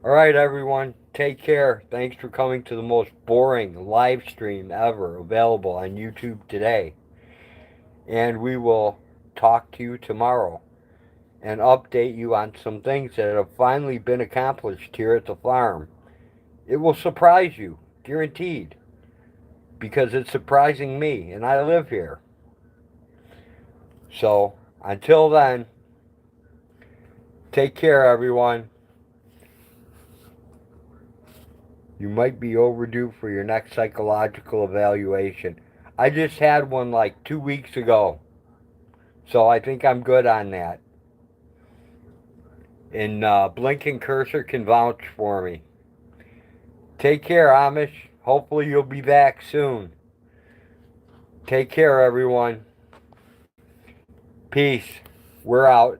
Alright, everyone. Take care. Thanks for coming to the most boring live stream ever available on YouTube today. And we will talk to you tomorrow and update you on some things that have finally been accomplished here at the farm. It will surprise you, guaranteed, because it's surprising me, and I live here. So, until then, take care, everyone. You might be overdue for your next psychological evaluation. I just had one like 2 weeks ago. So I think I'm good on that. And Blinking Cursor can vouch for me. Take care, Amish. Hopefully you'll be back soon. Take care, everyone. Peace. We're out.